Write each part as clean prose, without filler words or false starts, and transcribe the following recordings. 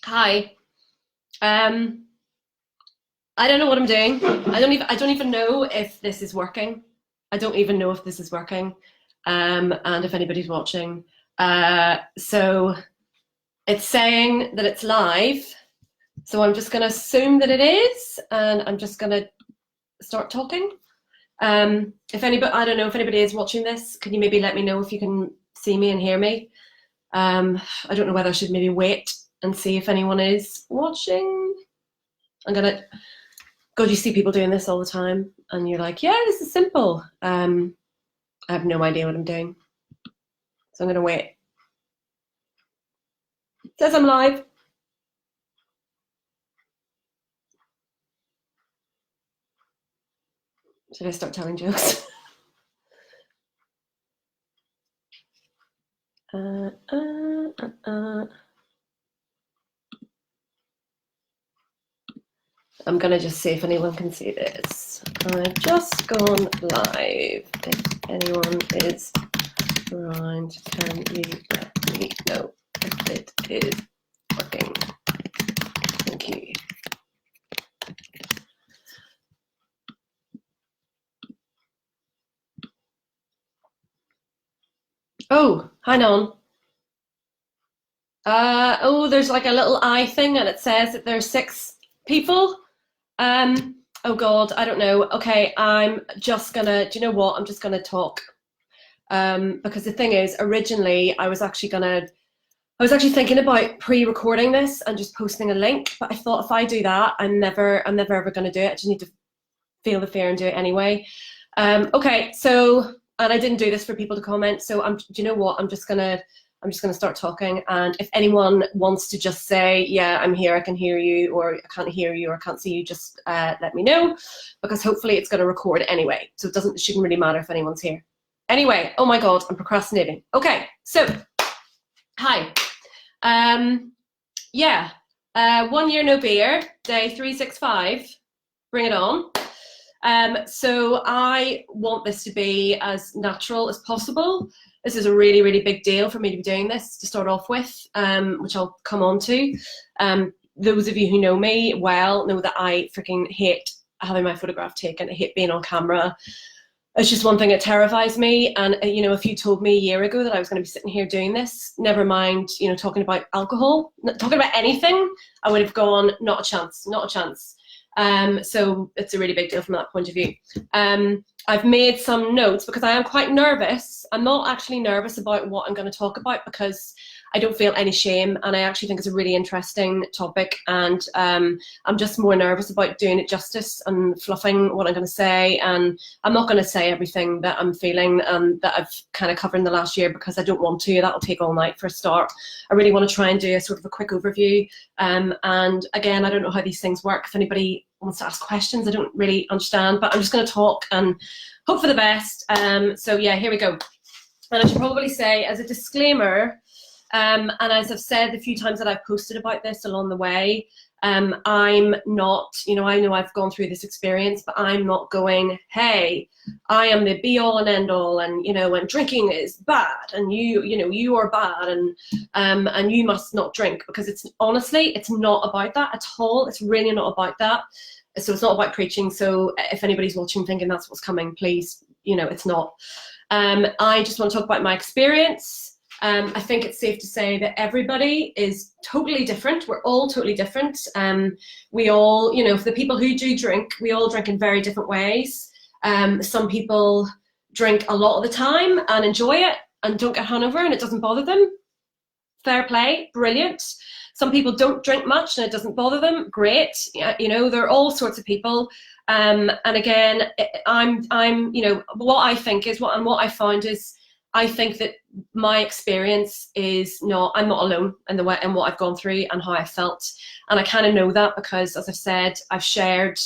Hi. Um, I don't know what I'm doing. I don't even know if this is working. I don't even know if this is working. And if anybody's watching. So it's saying that it's live. So I'm just gonna assume that it is, and I'm just gonna start talking. If anybody, I don't know if anybody is watching this, can you maybe let me know if you can see me and hear me? I don't know whether I should maybe wait and see if anyone is watching. I'm gonna God, you see people doing this all the time, and you're like, yeah, this is simple. I have no idea what I'm doing, so I'm going to wait. It says I'm live. Should I start telling jokes? uh, uh, uh. I'm going to just see if anyone can see this. I've just gone live. If anyone is around, can you let me know if it is working? Thank you. Oh, hang on. There's like a little eye thing, and it says that there's 6 people. Oh God, I don't know. Okay, I'm just gonna. Do you know what? I'm just gonna talk. Because the thing is, originally I was actually thinking about pre-recording this and just posting a link. But I thought if I do that, I'm never ever gonna do it. I just need to feel the fear and do it anyway. Okay, so and I didn't do this for people to comment. So do you know what? I'm just gonna start talking. And if anyone wants to just say, yeah, I'm here, I can hear you, or I can't hear you, or I can't see you, just let me know, because hopefully it's gonna record anyway. So it shouldn't really matter if anyone's here. Anyway, oh my God, I'm procrastinating. Okay, so hi. Yeah, 1 year no beer, day 365. Bring it on. So I want this to be as natural as possible. This is a really, really big deal for me to be doing this to start off with, which I'll come on to. Those of you who know me well know that I freaking hate having my photograph taken. I hate being on camera. It's just one thing that terrifies me. And, if you told me a year ago that I was going to be sitting here doing this, never mind, talking about alcohol, talking about anything, I would have gone, not a chance, not a chance. So it's a really big deal from that point of view. I've made some notes because I am quite nervous. I'm not actually nervous about what I'm going to talk about because I don't feel any shame, and I actually think it's a really interesting topic, and I'm just more nervous about doing it justice and fluffing what I'm going to say. And I'm not going to say everything that I'm feeling that I've kind of covered in the last year, because I don't want to. That'll take all night for a start. I really want to try and do a sort of a quick overview. And again, I don't know how these things work. If anybody wants to ask questions, I don't really understand, but I'm just going to talk and hope for the best. So yeah, here we go. And I should probably say, as a disclaimer, and as I've said a few times that I've posted about this along the way, I'm not, I know I've gone through this experience, but I'm not going, hey, I am the be all and end all, and and drinking is bad, and you are bad, and you must not drink, because it's not about that at all. It's really not about that. So it's not about preaching. So if anybody's watching thinking that's what's coming, please, it's not. I just want to talk about my experience. I think it's safe to say that everybody is totally different. We're all totally different. We all, for the people who do drink, we all drink in very different ways. Some people drink a lot of the time and enjoy it and don't get hungover and it doesn't bother them. Fair play, brilliant. Some people don't drink much and it doesn't bother them. Great. There are all sorts of people. And again, what I think is what I found is, I think that my experience is I'm not alone in what I've gone through and how I felt. And I kind of know that because, as I've said, I've shared,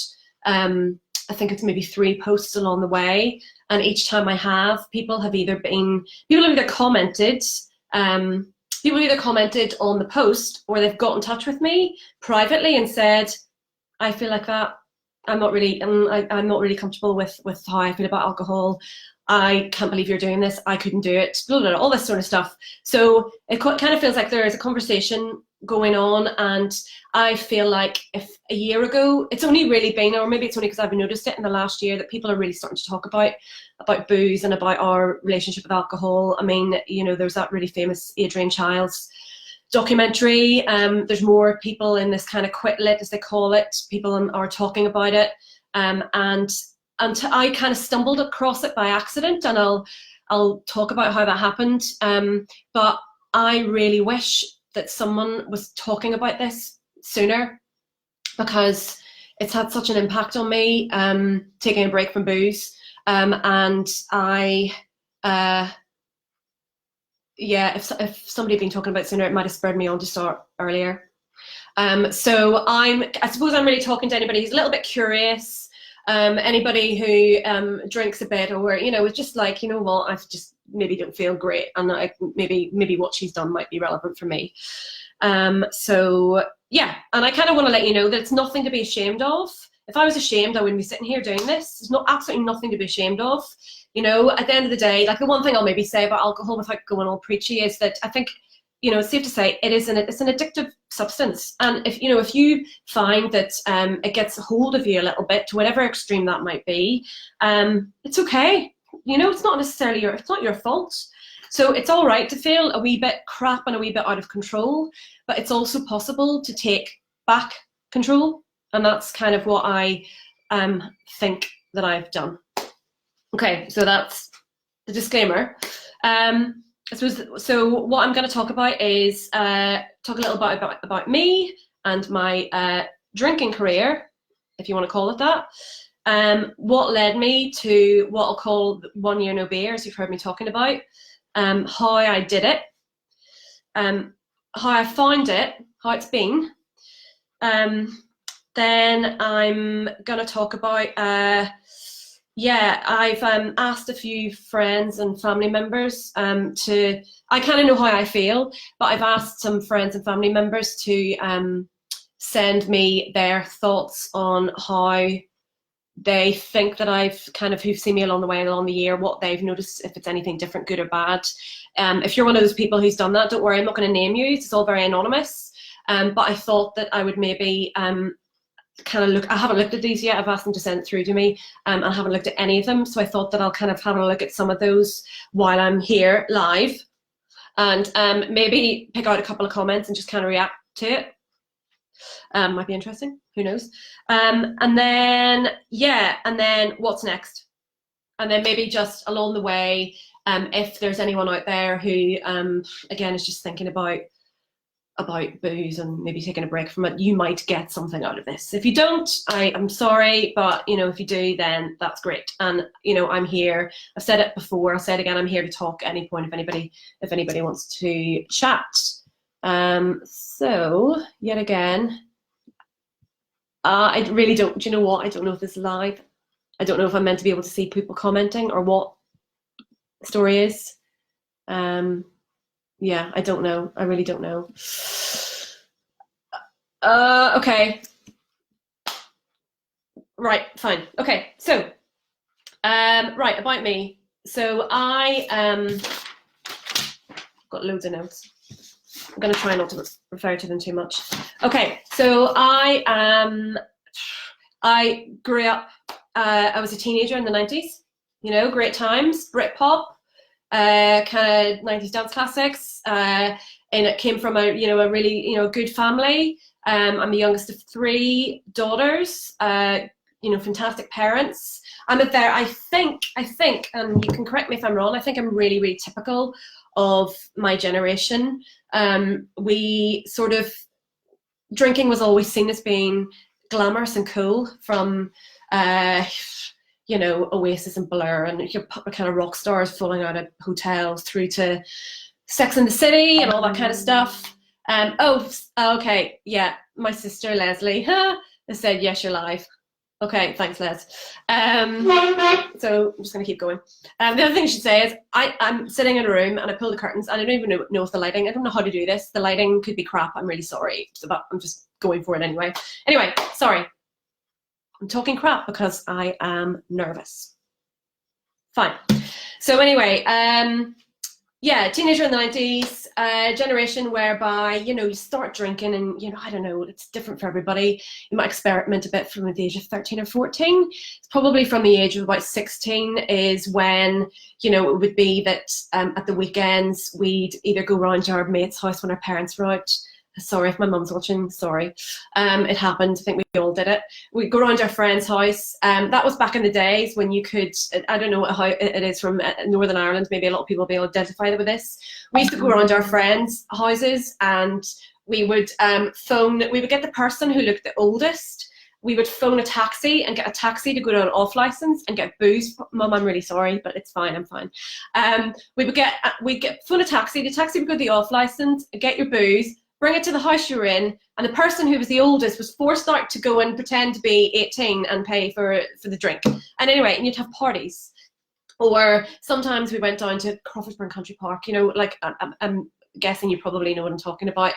I think it's maybe 3 posts along the way. And each time I have, people have either commented, on the post, or they've got in touch with me privately and said, I feel like that. I'm not really comfortable with how I feel about alcohol. I can't believe you're doing this. I couldn't do it. Blah, blah, blah, all this sort of stuff. So it kind of feels like there is a conversation going on, and I feel like if a year ago, it's only really been, or maybe it's only because I've noticed it in the last year, that people are really starting to talk about booze and about our relationship with alcohol. I mean, you know, there's that really famous Adrian Childs documentary. There's more people in this kind of quit lit, as they call it. People are talking about it, and I kind of stumbled across it by accident, and I'll talk about how that happened. But I really wish that someone was talking about this sooner, because it's had such an impact on me, taking a break from booze. And I, yeah, if somebody had been talking about it sooner, it might have spurred me on to start earlier. So I suppose I'm really talking to anybody who's a little bit curious, anybody who drinks a bit, or, you know, it's just like, you know what, I just maybe don't feel great, and maybe what she's done might be relevant for me. So yeah, and I kind of want to let you know that it's nothing to be ashamed of. If I was ashamed, I wouldn't be sitting here doing this. There's absolutely nothing to be ashamed of. You know, at the end of the day, like, the one thing I'll maybe say about alcohol without going all preachy is that I think, you know, it's safe to say it's an addictive substance. And if you find that it gets a hold of you a little bit, to whatever extreme that might be, it's okay. You know, it's not necessarily it's not your fault. So it's all right to feel a wee bit crap and a wee bit out of control, but it's also possible to take back control. And that's kind of what I think that I've done. Okay, so that's the disclaimer. So what I'm going to talk about is talk a little bit about me and my drinking career, if you want to call it that. What led me to what I'll call 1 year no beer, as you've heard me talking about. How I did it, how I found it, how it's been. Then I'm going to talk about, I've asked a few friends and family members I kind of know how I feel, but I've asked some friends and family members to send me their thoughts on how they think that who've seen me along the way, along the year, what they've noticed, if it's anything different, good or bad. If you're one of those people who's done that, don't worry, I'm not going to name you. It's all very anonymous. But I thought that I would maybe kind of look. I haven't looked at these yet. I've asked them to send it through to me, and I haven't looked at any of them. So I thought that I'll kind of have a look at some of those while I'm here live, and maybe pick out a couple of comments and just kind of react to it. Might be interesting. Who knows? And then what's next? And then maybe just along the way, if there's anyone out there who, again, is just thinking about booze and maybe taking a break from it, you might get something out of this. If you don't, I'm sorry, but, you know, if you do, then that's great. And, you know, I'm here. I've said it before. I'll say it again. I'm here to talk at any point if anybody wants to chat. So yet again, I really don't. Do you know what? I don't know if this is live. I don't know if I'm meant to be able to see people commenting or what the story is. Yeah, I don't know. I really don't know. Okay. Right, fine. Okay, so, right, about me. So I got loads of notes. I'm going to try not to refer to them too much. Okay, so I grew up, I was a teenager in the 90s, you know, great times, Britpop, kind of 90s dance classics, and it came from a really, you know, good family. I'm the youngest of 3 daughters, you know, fantastic parents. I think, and you can correct me if I'm wrong, I think I'm really, really typical of my generation. We sort of, drinking was always seen as being glamorous and cool, from you know, Oasis and Blur and kind of rock stars falling out of hotels, through to Sex and the City and all that kind of stuff. Okay, yeah, my sister Leslie has said, yes, you're live. Okay, thanks, Les. So I'm just going to keep going. The other thing I should say is I'm sitting in a room and I pull the curtains and I don't even know if the lighting, I don't know how to do this. The lighting could be crap. I'm really sorry, but I'm just going for it anyway. Anyway, sorry. I'm talking crap because I am nervous. Fine. So anyway, yeah, teenager in the 90s, generation whereby, you know, you start drinking and, you know, I don't know, it's different for everybody. You might experiment a bit from the age of 13 or 14. It's probably from the age of about 16 is when, you know, it would be that at the weekends, we'd either go round to our mate's house when our parents were out. Sorry if my mum's watching, sorry. It happened, I think we all did it. We'd go around our friend's house. That was back in the days when you could, I don't know how it is from Northern Ireland, maybe a lot of people will be able to identify with this. We used to go around our friends' houses and we would we would get the person who looked the oldest, we would phone a taxi and get a taxi to go to an off license and get booze. Mum, I'm really sorry, but it's fine, I'm fine. We'd phone a taxi, the taxi would go to the off license, get your booze, bring it to the house you were in, and the person who was the oldest was forced out to go and pretend to be 18 and pay for the drink. And anyway, and you'd have parties. Or sometimes we went down to Crawfordsburn Country Park, you know, like I'm guessing you probably know what I'm talking about.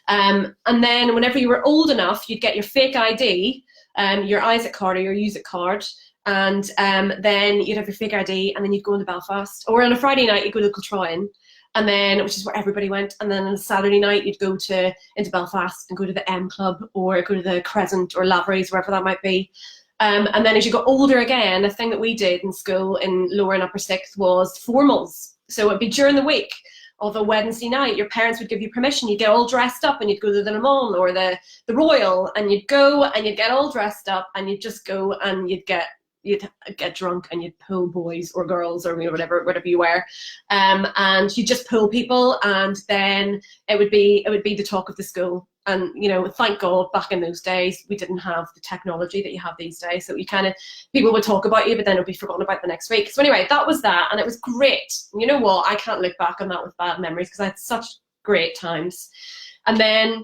And then whenever you were old enough, you'd get your fake ID, your Isaac card or your Use It card, and then you'd have your fake ID, and then you'd go into Belfast. Or on a Friday night, you'd go to Kiltroyan, and then, which is where everybody went, and then on a Saturday night you'd go into Belfast and go to the M Club or go to the Crescent or Lavery's, wherever that might be. And then as you got older again, a thing that we did in school in lower and upper sixth was formals. So it'd be during the week of a Wednesday night, your parents would give you permission, you'd get all dressed up and you'd go to the Le Mans or the Royal, and you'd go and you'd get all dressed up and you'd just go and you'd get drunk and you'd pull boys or girls or whatever you were, and you just pull people, and then it would be the talk of the school. And you know, thank God back in those days we didn't have the technology that you have these days, so you kind of, people would talk about you but then it would be forgotten about the next week. So anyway, that was that, and it was great. You know what, I can't look back on that with bad memories because I had such great times. And then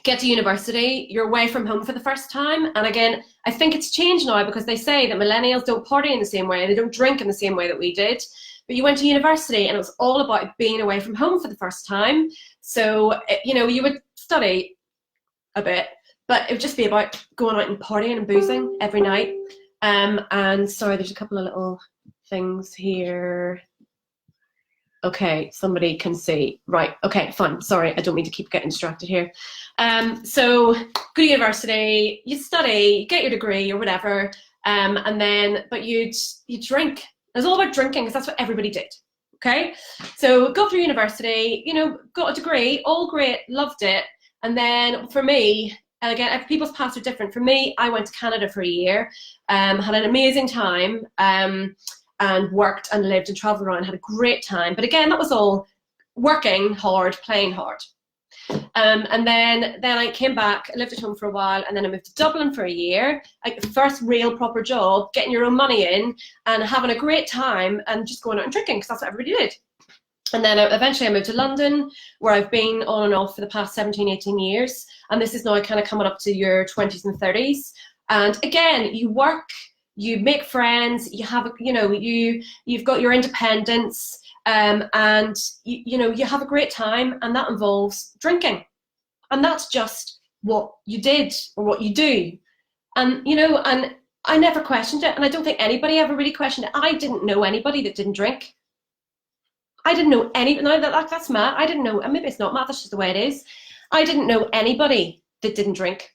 get to university, you're away from home for the first time. And again, I think it's changed now because they say that millennials don't party in the same way, they don't drink in the same way that we did. But you went to university and it was all about being away from home for the first time. So, you know, you would study a bit, but it would just be about going out and partying and boozing every night. And sorry, there's a couple of little things here. Okay, somebody can see. Right, okay, fine. Sorry, I don't mean to keep getting distracted here. So go to university, you study, get your degree or whatever, and then, but you drink. It was all about drinking because that's what everybody did, okay? So go through university, you know, got a degree, all great, loved it. And then for me, again, people's paths are different. For me, I went to Canada for a year, had an amazing time, and worked and lived and traveled around, had a great time. But again, that was all working hard, playing hard. And then I came back, I lived at home for a while, and then I moved to Dublin for a year, like the first real proper job, getting your own money in and having a great time and just going out and drinking because that's what everybody did. And then eventually I moved to London, where I've been on and off for the past 17, 18 years. And this is now kind of coming up to your 20s and 30s. And again, you work, you make friends, you have, you know, you've got your independence, and you know, you have a great time, and that involves drinking. And that's just what you did or what you do. And, you know, and I never questioned it. And I don't think anybody ever really questioned it. I didn't know anybody that didn't drink. I didn't know any, no, that's mad. I didn't know, and maybe it's not mad, that's just the way it is. I didn't know anybody that didn't drink.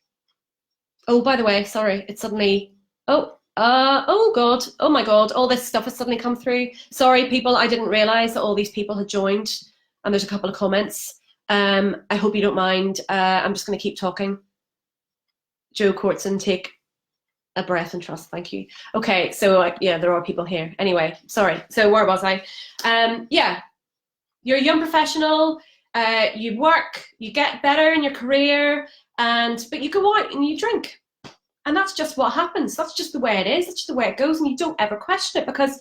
Oh, by the way, sorry, it's suddenly, oh God, oh my God, all this stuff has suddenly come through. Sorry, people, I didn't realize that all these people had joined, and there's a couple of comments. I hope you don't mind. I'm just going to keep talking. Joe Courtson, take a breath and trust. Thank you. Okay, so yeah, there are people here. Anyway, sorry. So where was I? Yeah, you're a young professional. You work. You get better in your career, but you go out and you drink, and that's just what happens. That's just the way it is. That's just the way it goes, and you don't ever question it because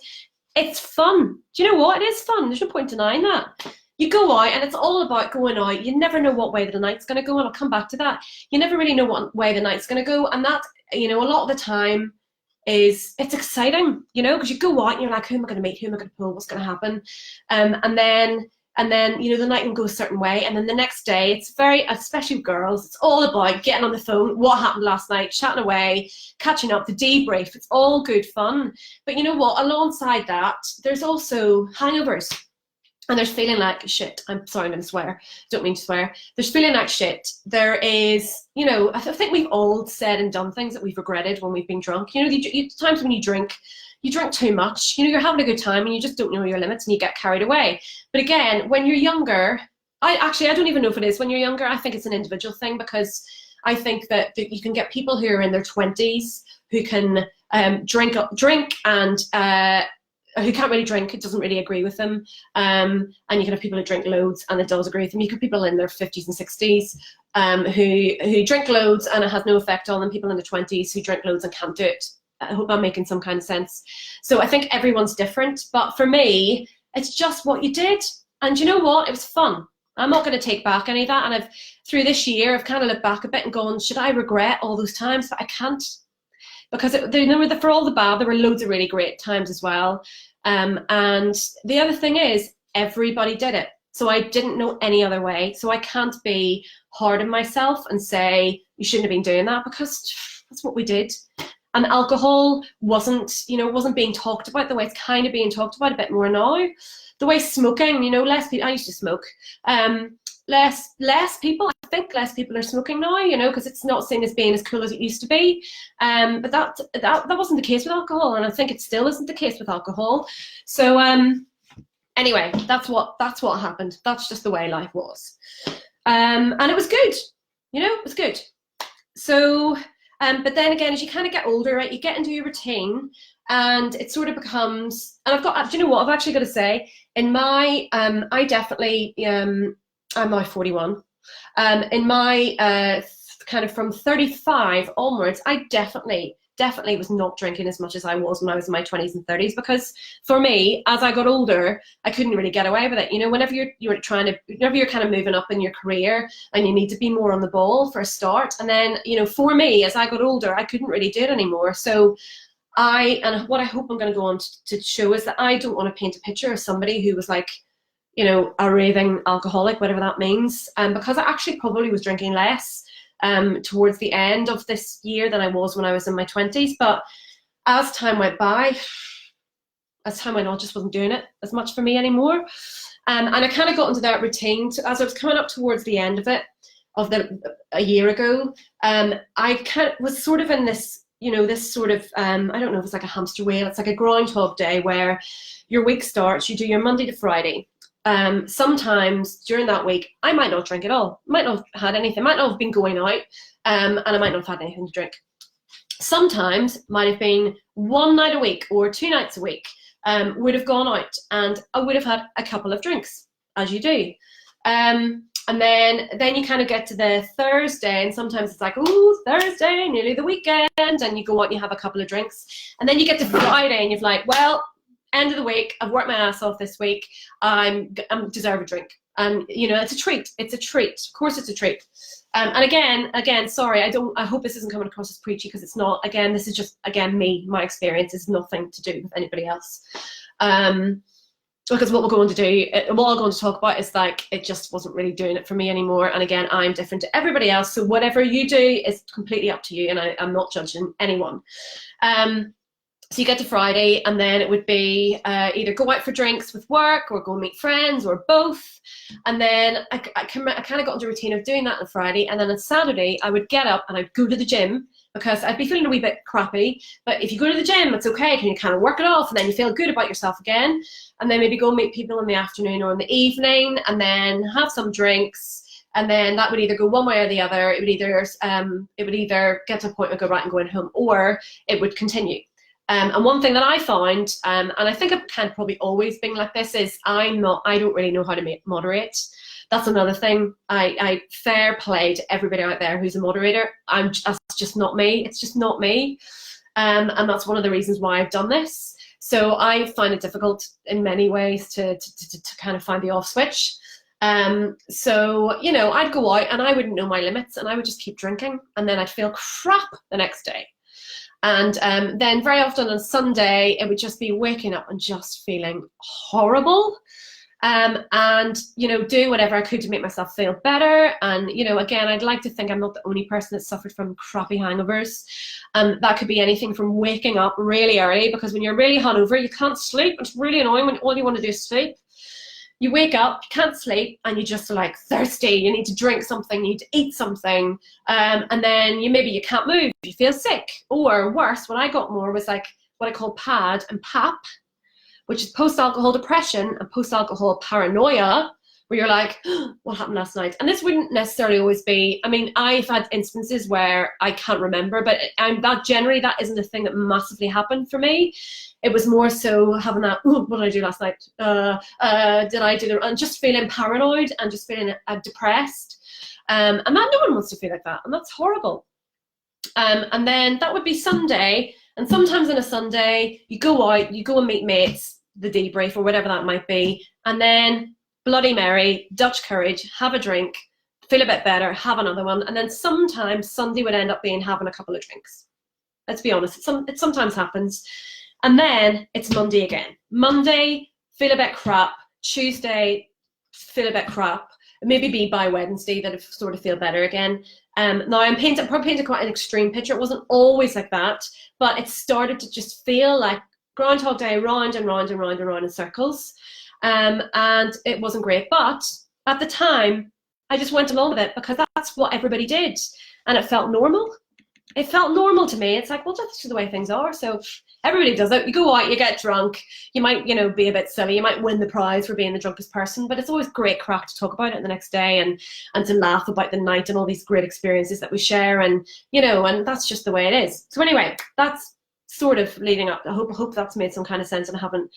it's fun. Do you know what? It is fun. There's no point denying that. You go out and it's all about going out. You never know what way the night's going to go, and I'll come back to that. You never really know what way the night's going to go, and that, you know, a lot of the time it's exciting, you know, because you go out and you're like, who am I going to meet? Who am I going to pull? What's going to happen? And then, you know, the night can go a certain way, and then the next day it's very, especially with girls, it's all about getting on the phone, what happened last night, chatting away, catching up, the debrief. It's all good fun. But you know what? Alongside that, there's also hangovers. and there's feeling like shit. I'm sorry, I'm going to swear. Don't mean to swear. There's feeling like shit. There is, you know, I think we've all said and done things that we've regretted when we've been drunk. You know, times when you drink too much. You know, you're having a good time and you just don't know your limits and you get carried away. But again, when you're younger, I don't even know if it is when you're younger. I think it's an individual thing, because I think that you can get people who are in their 20s who can drink and who can't really drink, it doesn't really agree with them. And you can have people who drink loads and it does agree with them. You can have people in their 50s and 60s who drink loads and it has no effect on them. People in their 20s who drink loads and can't do it. I hope I'm making some kind of sense. So I think everyone's different. But for me, it's just what you did. And you know what? It was fun. I'm not going to take back any of that. And through this year, I've kind of looked back a bit and gone, should I regret all those times? But I can't. Because for all the bad, there were loads of really great times as well. And the other thing is, everybody did it. So I didn't know any other way. So I can't be hard on myself and say, you shouldn't have been doing that, because that's what we did. And alcohol wasn't being talked about the way it's kind of being talked about a bit more now. The way smoking, you know, less people, I used to smoke. Less people, I think less people are smoking now, you know, because it's not seen as being as cool as it used to be. But that wasn't the case with alcohol, and I think it still isn't the case with alcohol. So anyway, that's what happened. That's just the way life was. And it was good, you know, it was good. So, but then again, as you kind of get older, right, you get into your routine, and it sort of becomes, and do you know what, I've actually got to say, in my, I definitely, I'm now 41. In my kind of from 35 onwards, I definitely was not drinking as much as I was when I was in my 20s and 30s, because for me, as I got older, I couldn't really get away with it. You know, whenever you're kind of moving up in your career and you need to be more on the ball for a start, and then, you know, for me, as I got older, I couldn't really do it anymore. So and what I hope I'm going to go on to show is that I don't want to paint a picture of somebody who was like, you know, a raving alcoholic, whatever that means, because I actually probably was drinking less towards the end of this year than I was when I was in my 20s. But as time went by, I just wasn't doing it as much for me anymore. And I kind of got into that routine. As I was coming up towards the end of it, a year ago, I kind of was sort of in this, you know, this sort of, I don't know if it's like a hamster wheel. It's like a Groundhog Day where your week starts, you do your Monday to Friday. Sometimes during that week, I might not drink at all. Might not have had anything. Might not have been going out, and I might not have had anything to drink. Sometimes might have been one night a week or 2 nights a week. Would have gone out and I would have had a couple of drinks, as you do. And then you kind of get to the Thursday, and sometimes it's like, ooh, Thursday, nearly the weekend, and you go out and you have a couple of drinks. And then you get to Friday and you're like, well, end of the week, I've worked my ass off this week, I deserve a drink. And you know, it's a treat. Of course it's a treat. And again, sorry, I hope this isn't coming across as preachy, because it's not. Again, this is just, me, my experience is nothing to do with anybody else. Because what I'm going to talk about is like, it just wasn't really doing it for me anymore. And again, I'm different to everybody else. So whatever you do is completely up to you, and I'm not judging anyone. So you get to Friday, and then it would be either go out for drinks with work or go meet friends or both. And then I kind of got into a routine of doing that on Friday. And then on Saturday, I would get up and I'd go to the gym, because I'd be feeling a wee bit crappy. But if you go to the gym, it's okay. Can you kind of work it off, and then you feel good about yourself again. And then maybe go meet people in the afternoon or in the evening, and then have some drinks. And then that would either go one way or the other. It would either get to a point where I go right and going home, or it would continue. And one thing that I found, and I think I've kind of probably always been like this, is I don't really know how to moderate. That's another thing. I fair play to everybody out there who's a moderator. That's just not me. It's just not me. And that's one of the reasons why I've done this. So I find it difficult in many ways to kind of find the off switch. So, you know, I'd go out and I wouldn't know my limits, and I would just keep drinking, and then I'd feel crap the next day. And then very often on Sunday, it would just be waking up and just feeling horrible. And, you know, do whatever I could to make myself feel better. And, you know, again, I'd like to think I'm not the only person that suffered from crappy hangovers. And that could be anything from waking up really early, because when you're really hungover, you can't sleep. It's really annoying when all you want to do is sleep. you wake up, you can't sleep, and you just are like thirsty. You need to drink something, you need to eat something, and then maybe you can't move, you feel sick. Or worse, what I got more was like what I call PAD and PAP, which is post-alcohol depression and post-alcohol paranoia, where you're like, oh, what happened last night? And this wouldn't necessarily always be, I mean, I've had instances where I can't remember, but that isn't a thing that massively happened for me. It was more so having that, oh, what did I do last night? And just feeling paranoid and just feeling depressed. And that no one wants to feel like that, and that's horrible. And then that would be Sunday, and sometimes on a Sunday, you go out, you go and meet mates, the debrief or whatever that might be, and then Bloody Mary, Dutch courage, have a drink, feel a bit better, have another one, and then sometimes Sunday would end up being having a couple of drinks. Let's be honest, it sometimes happens. And then it's Monday again. Monday, feel a bit crap. Tuesday, feel a bit crap. Maybe be by Wednesday that I sort of feel better again. Now I'm probably painting quite an extreme picture. It wasn't always like that, but it started to just feel like Groundhog Day, round and round and round and round in circles. And it wasn't great. But at the time, I just went along with it because that's what everybody did. And it felt normal. It felt normal to me. It's like, well, that's just the way things are. So everybody does it. You go out, you get drunk. You might, be a bit silly. You might win the prize for being the drunkest person, but it's always great crack to talk about it the next day and to laugh about the night and all these great experiences that we share. And, and that's just the way it is. So anyway, that's sort of leading up. I hope that's made some kind of sense and I haven't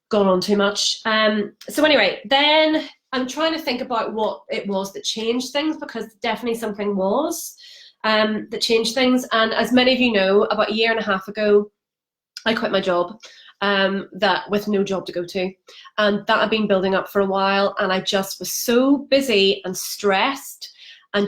gone on too much. So anyway, then I'm trying to think about what it was that changed things, because definitely something was that changed things. And as many of you know, about a year and a half ago, I quit my job, that with no job to go to, and that had been building up for a while, and I just was so busy and stressed, and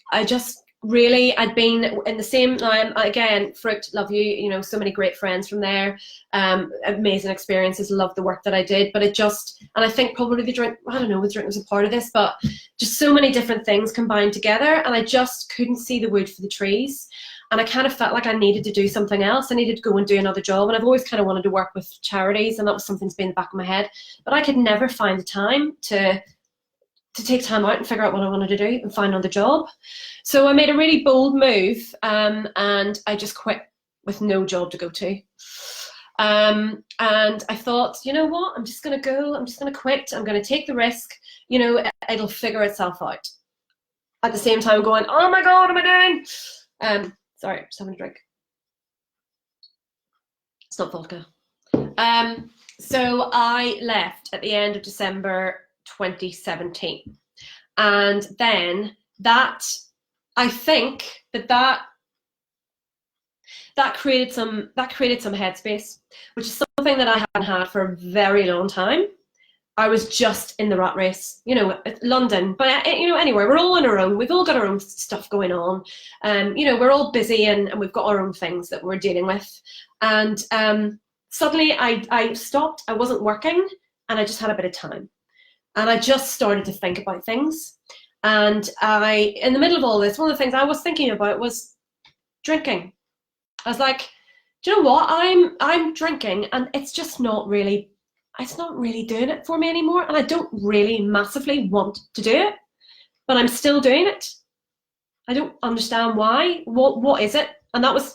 I'd been in the same, again, Fruit, love you, so many great friends from there, amazing experiences, loved the work that I did, but and I think probably the drink, I don't know, the drink was a part of this, but just so many different things combined together, and I just couldn't see the wood for the trees. And I kind of felt like I needed to do something else. I needed to go and do another job. And I've always kind of wanted to work with charities, and that was something that's been in the back of my head. But I could never find the time to take time out and figure out what I wanted to do and find another job. So I made a really bold move, and I just quit with no job to go to. And I thought, you know what? I'm just going to go. I'm just going to quit. I'm going to take the risk. It'll figure itself out. At the same time going, oh my God, what am I doing? Sorry, just having a drink. It's not vodka. So I left at the end of December 2017. And then I think that created some headspace, which is something that I haven't had for a very long time. I was just in the rat race, London, but anywhere. We're all on our own. We've all got our own stuff going on. We're all busy and we've got our own things that we're dealing with. And suddenly I stopped. I wasn't working, and I just had a bit of time. And I just started to think about things. And in the middle of all this, one of the things I was thinking about was drinking. I was like, do you know what? I'm drinking, and it's not really doing it for me anymore, and I don't really massively want to do it, but I'm still doing it. I don't understand why. What is it? And that was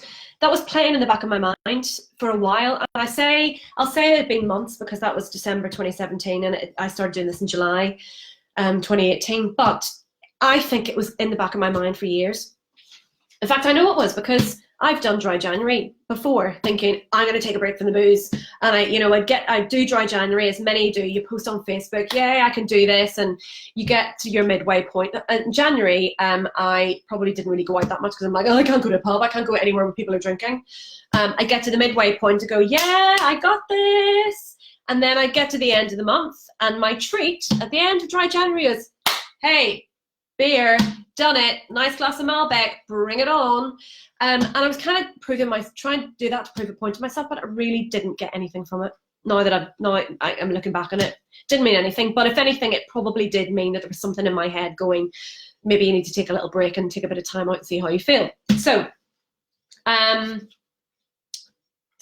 playing in the back of my mind for a while. And I'll say it had been months, because that was December 2017, and I started doing this in July 2018. But I think it was in the back of my mind for years. In fact, I know it was, because I've done dry January before, thinking I'm going to take a break from the booze, and I do dry January, as many do. You post on Facebook, yeah, I can do this, and you get to your midway point. In January, I probably didn't really go out that much, because I'm like, oh, I can't go to a pub, I can't go anywhere where people are drinking. I get to the midway point to go, yeah, I got this, and then I get to the end of the month, and my treat at the end of dry January is, hey, beer, done it, nice glass of Malbec, bring it on. And I was kind of trying to do that to prove a point to myself, but I really didn't get anything from it. Now that I'm looking back on it, didn't mean anything. But if anything, it probably did mean that there was something in my head going, maybe you need to take a little break and take a bit of time out and see how you feel. So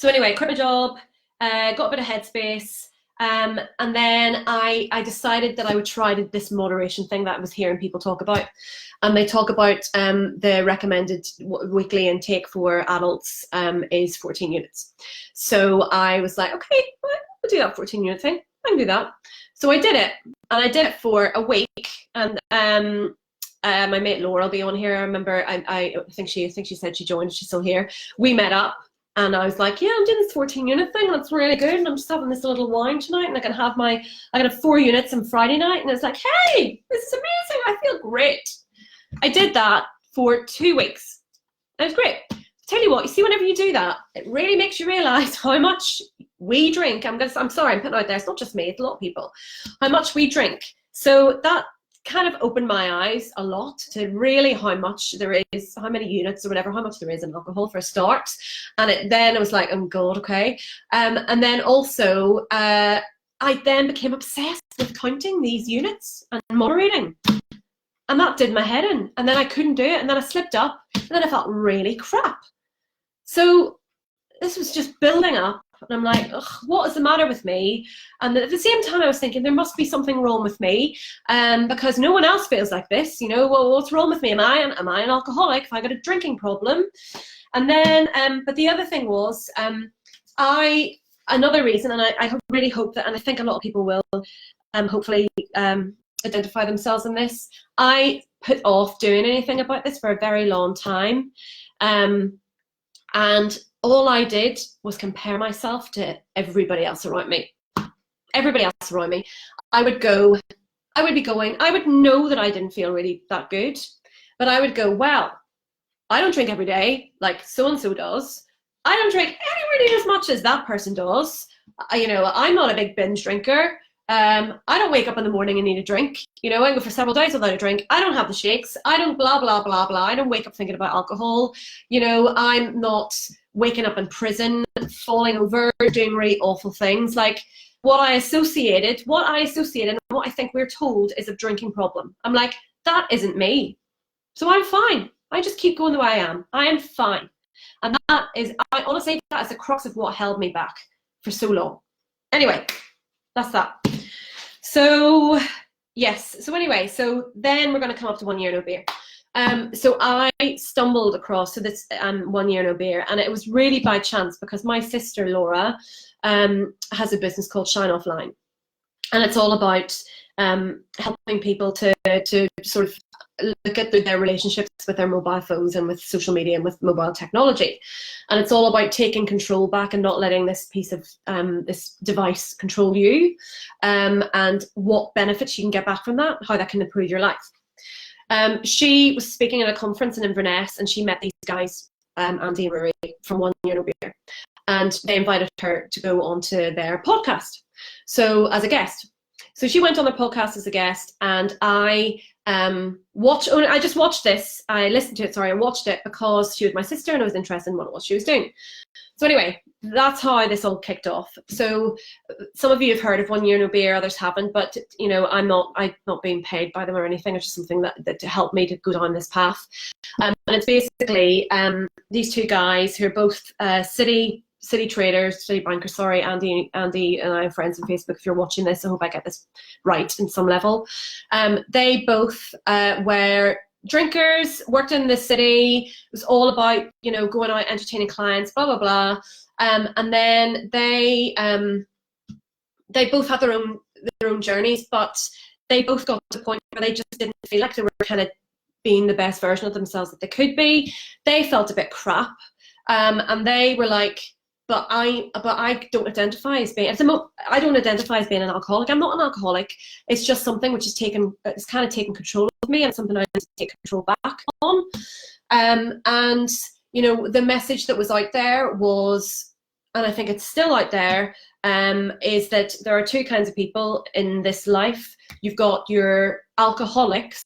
anyway, quit my job, got a bit of headspace. And then I decided that I would try this moderation thing that I was hearing people talk about. And they talk about the recommended weekly intake for adults is 14 units. So I was like, okay, I'll do that 14-unit thing. I can do that. So I did it, and I did it for a week. And my mate Laura will be on here. I remember, I think she said she joined. She's still here. We met up. And I was like, yeah, I'm doing this 14-unit thing, and it's really good. And I'm just having this little wine tonight, and I can have 4 units on Friday night. And it's like, hey, this is amazing. I feel great. I did that for 2 weeks. It was great. Tell you what, you see, whenever you do that, it really makes you realize how much we drink. I'm sorry, I'm putting it out there. It's not just me, it's a lot of people. How much we drink. So that kind of opened my eyes a lot to really how much there is, how many units or whatever, how much there is in alcohol for a start. And then I was like, oh God, okay. And then also, I then became obsessed with counting these units and moderating. And that did my head in. And then I couldn't do it. And then I slipped up. And then I felt really crap. So this was just building up. And I'm like, ugh, what is the matter with me? And at the same time, I was thinking there must be something wrong with me, because no one else feels like this. You know, well, what's wrong with me? Am I an alcoholic? Have I got a drinking problem? And then, but the other thing was, another reason, and I really hope that, and I think a lot of people will, hopefully identify themselves in this. I put off doing anything about this for a very long time, and all I did was compare myself to everybody else around me. Everybody else around me. I would know that I didn't feel really that good, but I would go, well, I don't drink every day like so-and-so does. I don't drink anywhere near as much as that person does. You know, I'm not a big binge drinker. I don't wake up in the morning and need a drink. You know, I go for several days without a drink. I don't have the shakes. I don't blah, blah, blah, blah. I don't wake up thinking about alcohol. You know, I'm not waking up in prison, falling over, doing really awful things. Like what I associated and what I think we're told is a drinking problem. I'm like, that isn't me. So I'm fine. I just keep going the way I am. I am fine. And I honestly, that is the crux of what held me back for so long. Anyway, that's that. So yes, so anyway, so then we're going to come up to 1 year no beer. So I stumbled across this 1 year no beer, and it was really by chance because my sister Laura has a business called Shine Offline, and it's all about helping people to sort of look at their relationships with their mobile phones and with social media and with mobile technology. And it's all about taking control back and not letting this piece of this device control you, and what benefits you can get back from that, how that can improve your life. She was speaking at a conference in Inverness, and she met these guys, Andy and Rory from 1 year no beer, and they invited her to go onto their podcast, so as a guest. So she went on their podcast as a guest, and I just watched this. I listened to it, sorry, and watched it because she was my sister and I was interested in what she was doing. So anyway, that's how this all kicked off. So some of you have heard of 1 year no beer, others haven't, but you know, I'm not being paid by them or anything. It's just something that to help me to go down this path. And it's basically these two guys who are both city traders, city bankers, sorry, Andy and I are friends on Facebook. If you're watching this, I hope I get this right in some level. They both were drinkers, worked in the city. It was all about, you know, going out, entertaining clients, blah, blah, blah. And then they both had their own journeys, but they both got to the point where they just didn't feel like they were kind of being the best version of themselves that they could be. They felt a bit crap. And they were like, but I don't identify as being, I don't identify as being an alcoholic. I'm not an alcoholic. It's just something which is it's kind of taken control of me, and something I need to take control back on. And you know, the message that was out there was, and I think it's still out there, is that there are two kinds of people in this life. You've got your alcoholics,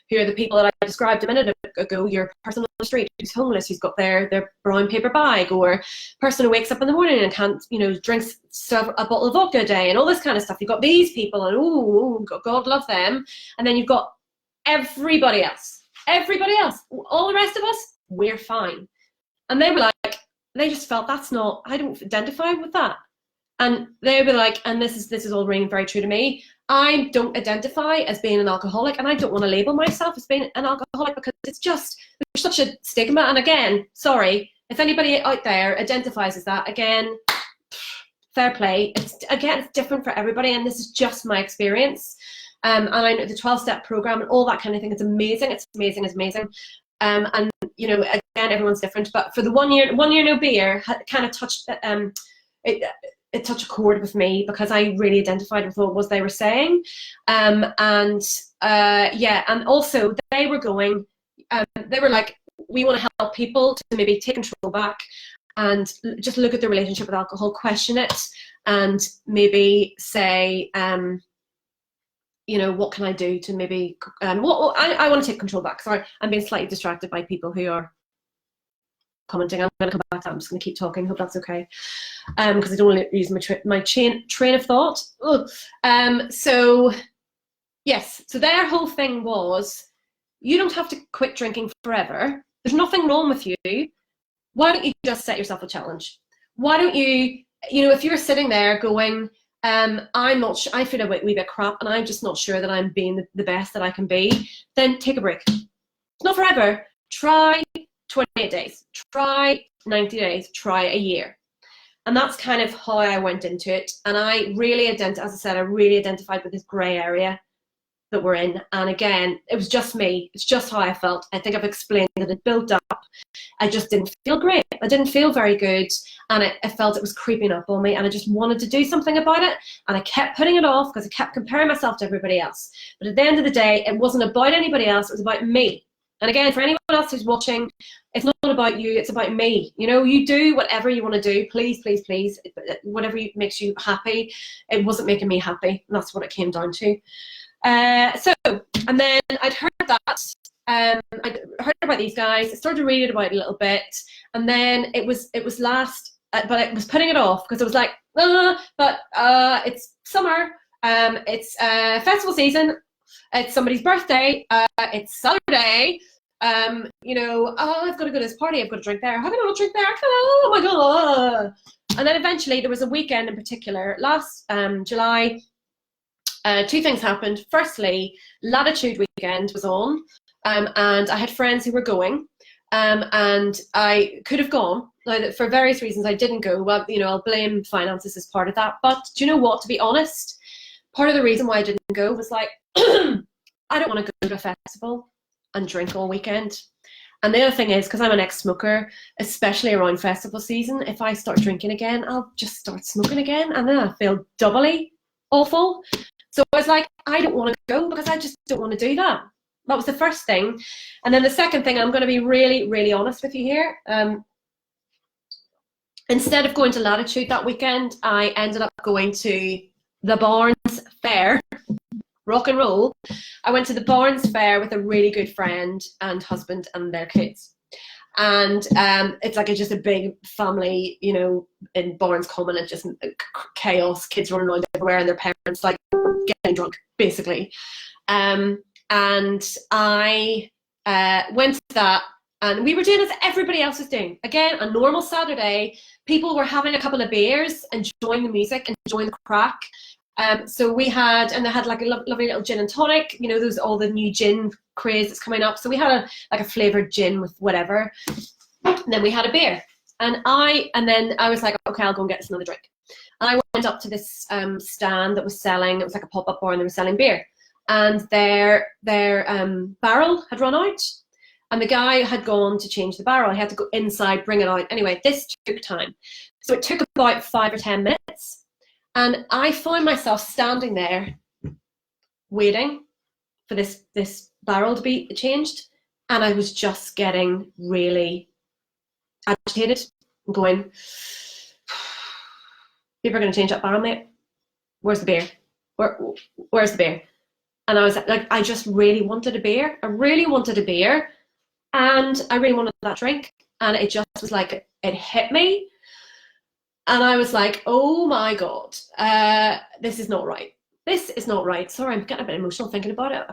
who are the people that I described a minute ago, your person on the street who's homeless, who's got their brown paper bag, or person who wakes up in the morning and can't, you know, drinks a bottle of vodka a day and all this kind of stuff. You've got these people, and oh, God love them. And then you've got everybody else, all the rest of us, we're fine. And they were like, they just felt, that's not, I don't identify with that. And they'll be like, and this is all ringing very true to me. I don't identify as being an alcoholic, and I don't want to label myself as being an alcoholic because it's just, there's such a stigma. And again, sorry, if anybody out there identifies as that, again, fair play. It's different for everybody, and this is just my experience. And I know the 12-step program and all that kind of thing. It's amazing. It's amazing. It's amazing. And you know, again, everyone's different. But for the 1 year no beer, kind of touched it touched a chord with me because I really identified with what they were saying. And also they were going. They were like, we want to help people to maybe take control back and just look at their relationship with alcohol, question it, and maybe say, you know, what can I do to maybe, I want to take control back. Sorry, I'm being slightly distracted by people who are commenting. I'm going to come back to that. I'm just going to keep talking. Hope that's okay. Because I don't want to use my train of thought. So, yes. So their whole thing was, you don't have to quit drinking forever. There's nothing wrong with you. Why don't you just set yourself a challenge? Why don't you, you know, if you're sitting there going, I'm not I feel a wee bit crap and I'm just not sure that I'm being the best that I can be, then take a break. It's not forever. Try 28 days. Try 90 days. Try a year. And that's kind of how I went into it. And I really as I said, I really identified with this grey area that we're in. And again, it was just me. It's just how I felt. I think I've explained that it built up. I just didn't feel great. I didn't feel very good. And I felt it was creeping up on me. And I just wanted to do something about it. And I kept putting it off because I kept comparing myself to everybody else. But at the end of the day, it wasn't about anybody else. It was about me. And again, for anyone else who's watching, it's not about you. It's about me. You know, you do whatever you want to do. Please, please, please. Whatever makes you happy. It wasn't making me happy. And that's what it came down to. And then I'd heard that, I'd heard about these guys. I started reading about it a little bit, and then it was last, but I was putting it off because it was like, it's summer, it's festival season, it's somebody's birthday, it's Saturday, you know, I've got to go to this party, I've got to drink there. How can I not drink there? Oh my god! And then eventually there was a weekend in particular last July. Two things happened. Firstly, Latitude weekend was on, and I had friends who were going, and I could have gone. Now, for various reasons, I didn't go. Well, you know, I'll blame finances as part of that. But do you know what? To be honest, part of the reason why I didn't go was like, I don't want to go to a festival and drink all weekend. And the other thing is, because I'm an ex-smoker, especially around festival season, if I start drinking again, I'll just start smoking again, and then I feel doubly awful. So I was like, I don't want to go because I just don't want to do that. That was the first thing. And then the second thing, I'm going to be really, really honest with you here. Instead of going to Latitude that weekend, I ended up going to the Barnes Fair, rock and roll. I went to the Barnes Fair with a really good friend and husband and their kids. And it's like just a big family, you know, in Barnes Common, and just chaos, kids running around everywhere and their parents like getting drunk, basically. And I went to that, and we were doing as everybody else was doing. Again, a normal Saturday, people were having a couple of beers, enjoying the music, enjoying the crack. So we had, and they had like a lovely little gin and tonic, you know, there's all the new gin craze that's coming up. So we had a flavored gin with whatever. And then we had a beer. And then I was like, okay, I'll go and get us another drink. And I went up to this stand that was selling, it was like a pop-up bar, and they were selling beer. And their barrel had run out. And the guy had gone to change the barrel. He had to go inside, bring it out. Anyway, this took time. So it took about 5 or 10 minutes. And I found myself standing there waiting for this barrel to be changed. And I was just getting really agitated and going, people are going to change that barrel, mate. Where's the beer? Where's the beer? And I was like, I just really wanted a beer. I really wanted a beer. And I really wanted that drink. And it just was like, it hit me. And I was like, oh my God, this is not right. This is not right. Sorry, I'm getting a bit emotional thinking about it.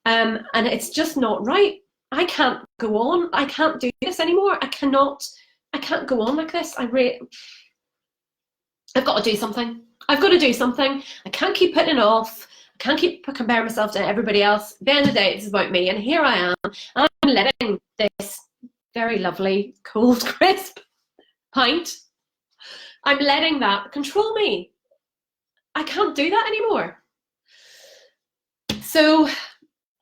And it's just not right. I can't go on. I can't do this anymore. I can't go on like this. I've got to do something. I've got to do something. I can't keep putting it off. I can't keep comparing myself to everybody else. At the end of the day, it's about me. And here I am. I'm letting this very lovely, cold, crisp pint, I'm letting that control me. I can't do that anymore. So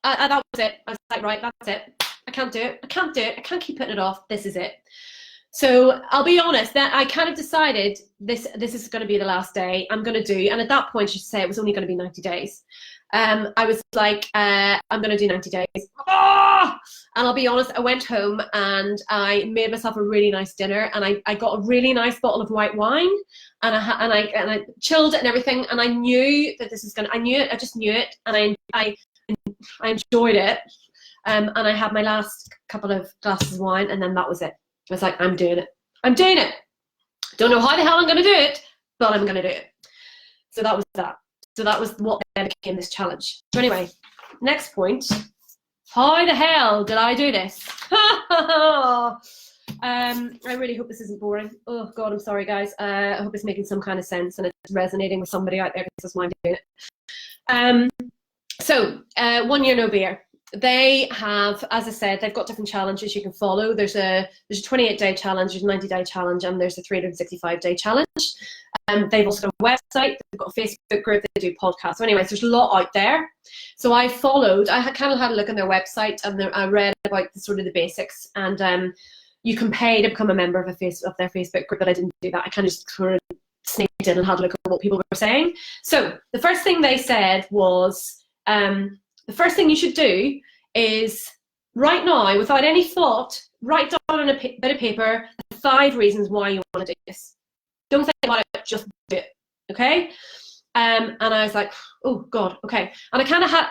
that was it. I was like, right, that's it. I can't do it. I can't do it. I can't keep putting it off. This is it. So I'll be honest, that I kind of decided this is going to be the last day I'm going to do. And at that point, I should say it was only going to be 90 days. I was like, I'm going to do 90 days. Oh! And I'll be honest, I went home and I made myself a really nice dinner, and I got a really nice bottle of white wine, and I chilled it and everything. And I knew that this is going to, I knew it, I just knew it. And I enjoyed it. And I had my last couple of glasses of wine, and then that was it. I was like, I'm doing it. I'm doing it. Don't know how the hell I'm going to do it, but I'm going to do it. So that was that. So that was what then became this challenge. So anyway, next point. How the hell did I do this? I really hope this isn't boring. Oh God, I'm sorry guys. I hope it's making some kind of sense and it's resonating with somebody out there, because that's why I'm doing it. So 1 year no beer. They have, as I said, they've got different challenges you can follow. There's a 28-day challenge, there's a 90-day challenge, and there's a 365-day challenge. They've also got a website, they've got a Facebook group, they do podcasts. So anyways, there's a lot out there. So I kind of had a look on their website, and I read about sort of the basics. And you can pay to become a member of their Facebook group, but I didn't do that. I kind of just sort of sneaked in and had a look at what people were saying. So the first thing they said was, the first thing you should do is right now, without any thought, write down on a bit of paper 5 reasons why you want to do this. Don't think about it, just do it, okay? And I was like, oh God, okay. And I kind of had,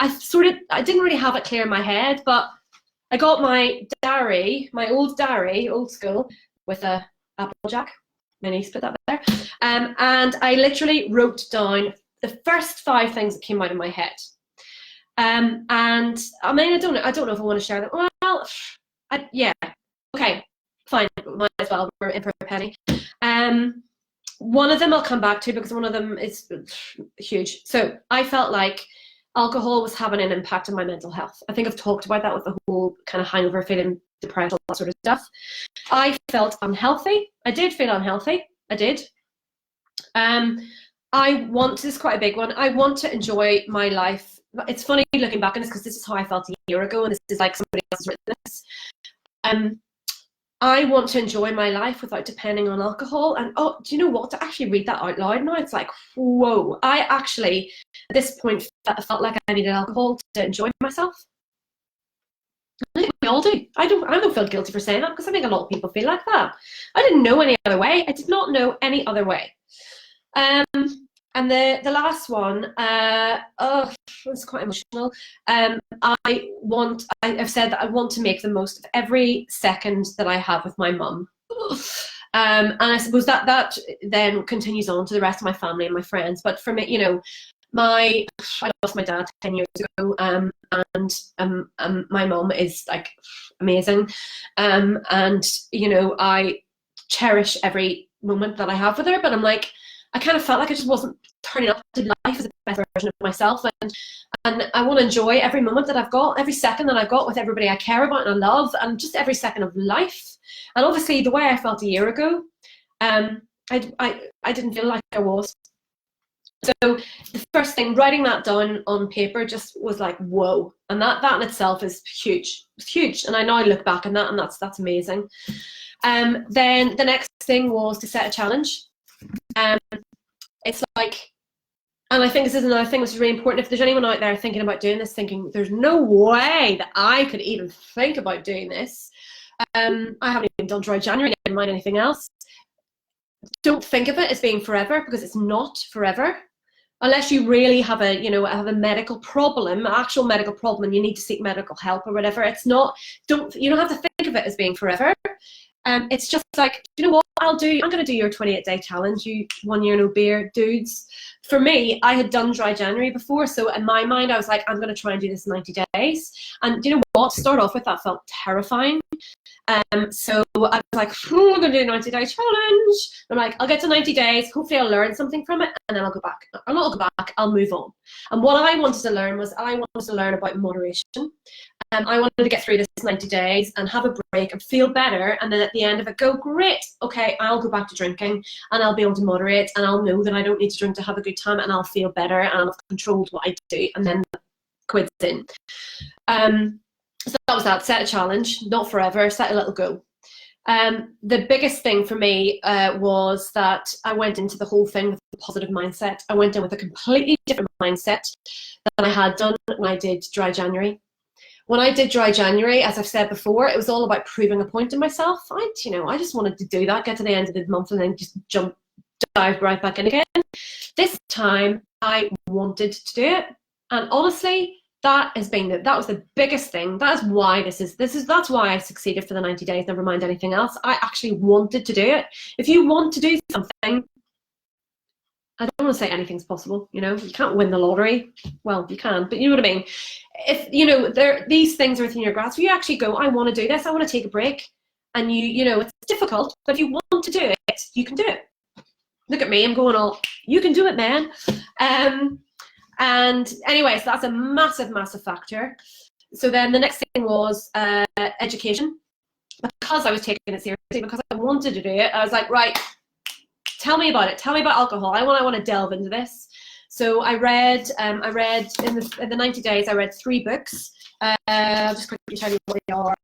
I didn't really have it clear in my head, but I got my diary, my old diary, old school, with a Applejack. My niece put that there. And I literally wrote down the first 5 things that came out of my head. And I mean, I don't know if I want to share them. Well, yeah, okay, fine, might as well. We're in for a penny. One of them I'll come back to, because one of them is huge. So I felt like alcohol was having an impact on my mental health. I think I've talked about that with the whole kind of hangover, feeling depressed, all that sort of stuff. I felt unhealthy. I did feel unhealthy. I did. This is quite a big one. I want to enjoy my life. It's funny looking back on this, because this is how I felt a year ago, and this is like somebody else has written this. I want to enjoy my life without depending on alcohol. And oh, do you know what? To actually read that out loud now, it's like, whoa. I actually, at this point, felt like I needed alcohol to enjoy myself. I think we all do. I don't feel guilty for saying that, because I think a lot of people feel like that. I didn't know any other way. I did not know any other way. And the last one, it's quite emotional. I've said that I want to make the most of every second that I have with my mum. And I suppose that then continues on to the rest of my family and my friends. But for me, you know, I lost my dad 10 years ago, and my mum is like amazing. And you know, I cherish every moment that I have with her, but I'm like, I kind of felt like I just wasn't turning up to life as the best version of myself, and I want to enjoy every moment that I've got, every second that I've got with everybody I care about and I love, and just every second of life. And obviously, the way I felt a year ago, I didn't feel like I was. So the first thing, writing that down on paper, just was like, whoa, and that in itself is huge. It's huge, and I now look back on that, and that's amazing. Then the next thing was to set a challenge. It's like, and I think this is another thing which is really important. If there's anyone out there thinking about doing this, thinking there's no way that I could even think about doing this, I haven't even done dry January, never mind anything else. Don't think of it as being forever, because it's not forever. Unless you really have a medical problem, an actual medical problem, and you need to seek medical help or whatever. It's not. You don't have to think of it as being forever. It's just like, you know what I'm going to do your 28-day challenge, you 1 year no beer dudes, for me, I had done dry January before, so in my mind I was like, I'm going to try and do this in 90 days. And you know what, to start off with, that felt terrifying. So I was like, I'm going to do a 90-day challenge. I'm like, I'll get to 90 days, hopefully I'll learn something from it, and then I'll go back. I'll not go back, I'll move on. And what I wanted to learn was, I wanted to learn about moderation. I wanted to get through this 90 days and have a break and feel better, and then at the end of it go, great, okay, I'll go back to drinking, and I'll be able to moderate, and I'll know that I don't need to drink to have a good time, and I'll feel better, and I'll have controlled what I do, and then quits in. So that was that, set a challenge, not forever, set a little goal. The biggest thing for me was that I went into the whole thing with a positive mindset. I went in with a completely different mindset than I had done when I did dry January. When I did dry January, as I've said before, it was all about proving a point to myself. I just wanted to do that, get to the end of the month and then just dive right back in again. This time I wanted to do it. And honestly, that was the biggest thing. That is why that's why I succeeded for the 90 days, never mind anything else. I actually wanted to do it. If you want to do something, I don't want to say anything's possible, you can't win the lottery. Well, you can, but you know what I mean? If, these things are within your grasp, you actually go, I want to do this, I want to take a break. And it's difficult, but if you want to do it, you can do it. Look at me, I'm going all, you can do it, man. And anyway, so that's a massive, massive factor. So then the next thing was education. Because I was taking it seriously, because I wanted to do it, I was like, right, tell me about it. Tell me about alcohol. I want to delve into this. So I read in the 90 days, I read 3 books. I'll just quickly tell you what they are.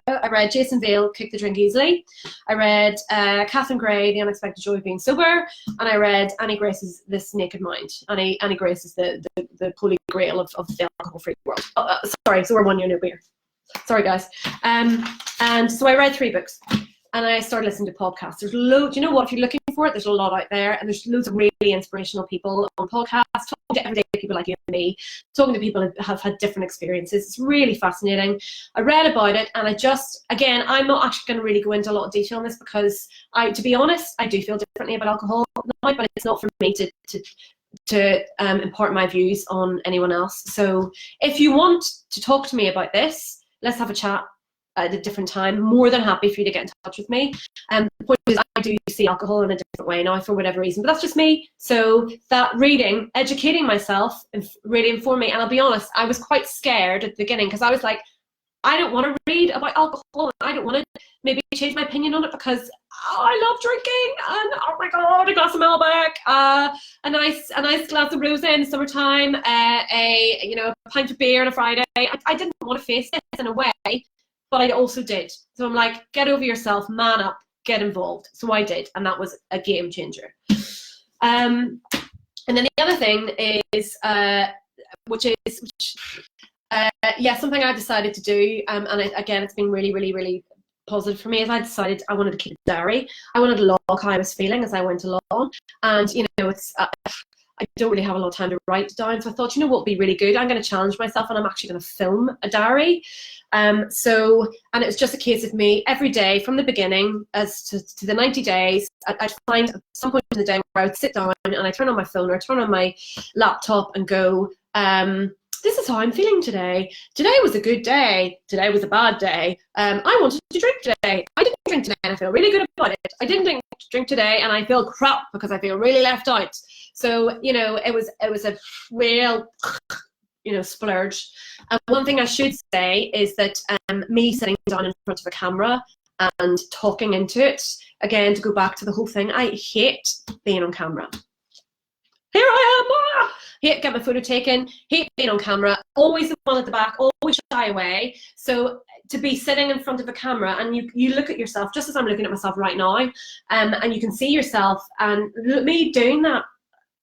I read Jason Vale, Kick the Drink Easily. I read Catherine Gray, The Unexpected Joy of Being Sober. And I read Annie Grace's This Naked Mind. Annie Grace is the holy grail of the alcohol-free world. Sorry, so we're 1 year no beer. Sorry, guys. And so I read 3 books. And I started listening to podcasts. There's loads, you know what, if you're looking for it, there's a lot out there, and there's loads of really inspirational people on podcasts, talking to everyday people like you and me, talking to people who have had different experiences. It's really fascinating. I read about it, and again, I'm not actually going to really go into a lot of detail on this, because to be honest, I do feel differently about alcohol now, but it's not for me to impart my views on anyone else. So if you want to talk to me about this, let's have a chat at a different time. More than happy for you to get in touch with me. The point is, I do see alcohol in a different way now for whatever reason, but that's just me. So that reading, educating myself, really informed me. And I'll be honest, I was quite scared at the beginning, because I was like, I don't want to read about alcohol. I don't want to maybe change my opinion on it, because I love drinking, and oh my god, a glass of Malbec, a nice glass of rosé in the summertime, a pint of beer on a Friday. I didn't want to face this in a way, but I also did. So I'm like, get over yourself, man up, get involved. So I did, and that was a game changer. And then the other thing is, something I decided to do, and again, it's been really, really, really positive for me, is I decided I wanted to keep a diary. I wanted to log how I was feeling as I went along. And, it's... I don't really have a lot of time to write down, so I thought, what would be really good? I'm going to challenge myself, and I'm actually going to film a diary. And it was just a case of me every day from the beginning as to the 90 days. I'd find some point in the day where I would sit down and I turn on my phone or turn on my laptop and go, this is how I'm feeling today. Today was a good day. Today was a bad day. I wanted to drink today. I didn't drink today and I feel really good about it. I didn't drink today and I feel crap because I feel really left out. So, it was a real, splurge. And one thing I should say is that me sitting down in front of a camera and talking into it, again, to go back to the whole thing, I hate being on camera. Here I am, hate getting my photo taken, hate being on camera, always the one at the back, always shy away. So to be sitting in front of a camera and you look at yourself, just as I'm looking at myself right now, and you can see yourself, and me doing that,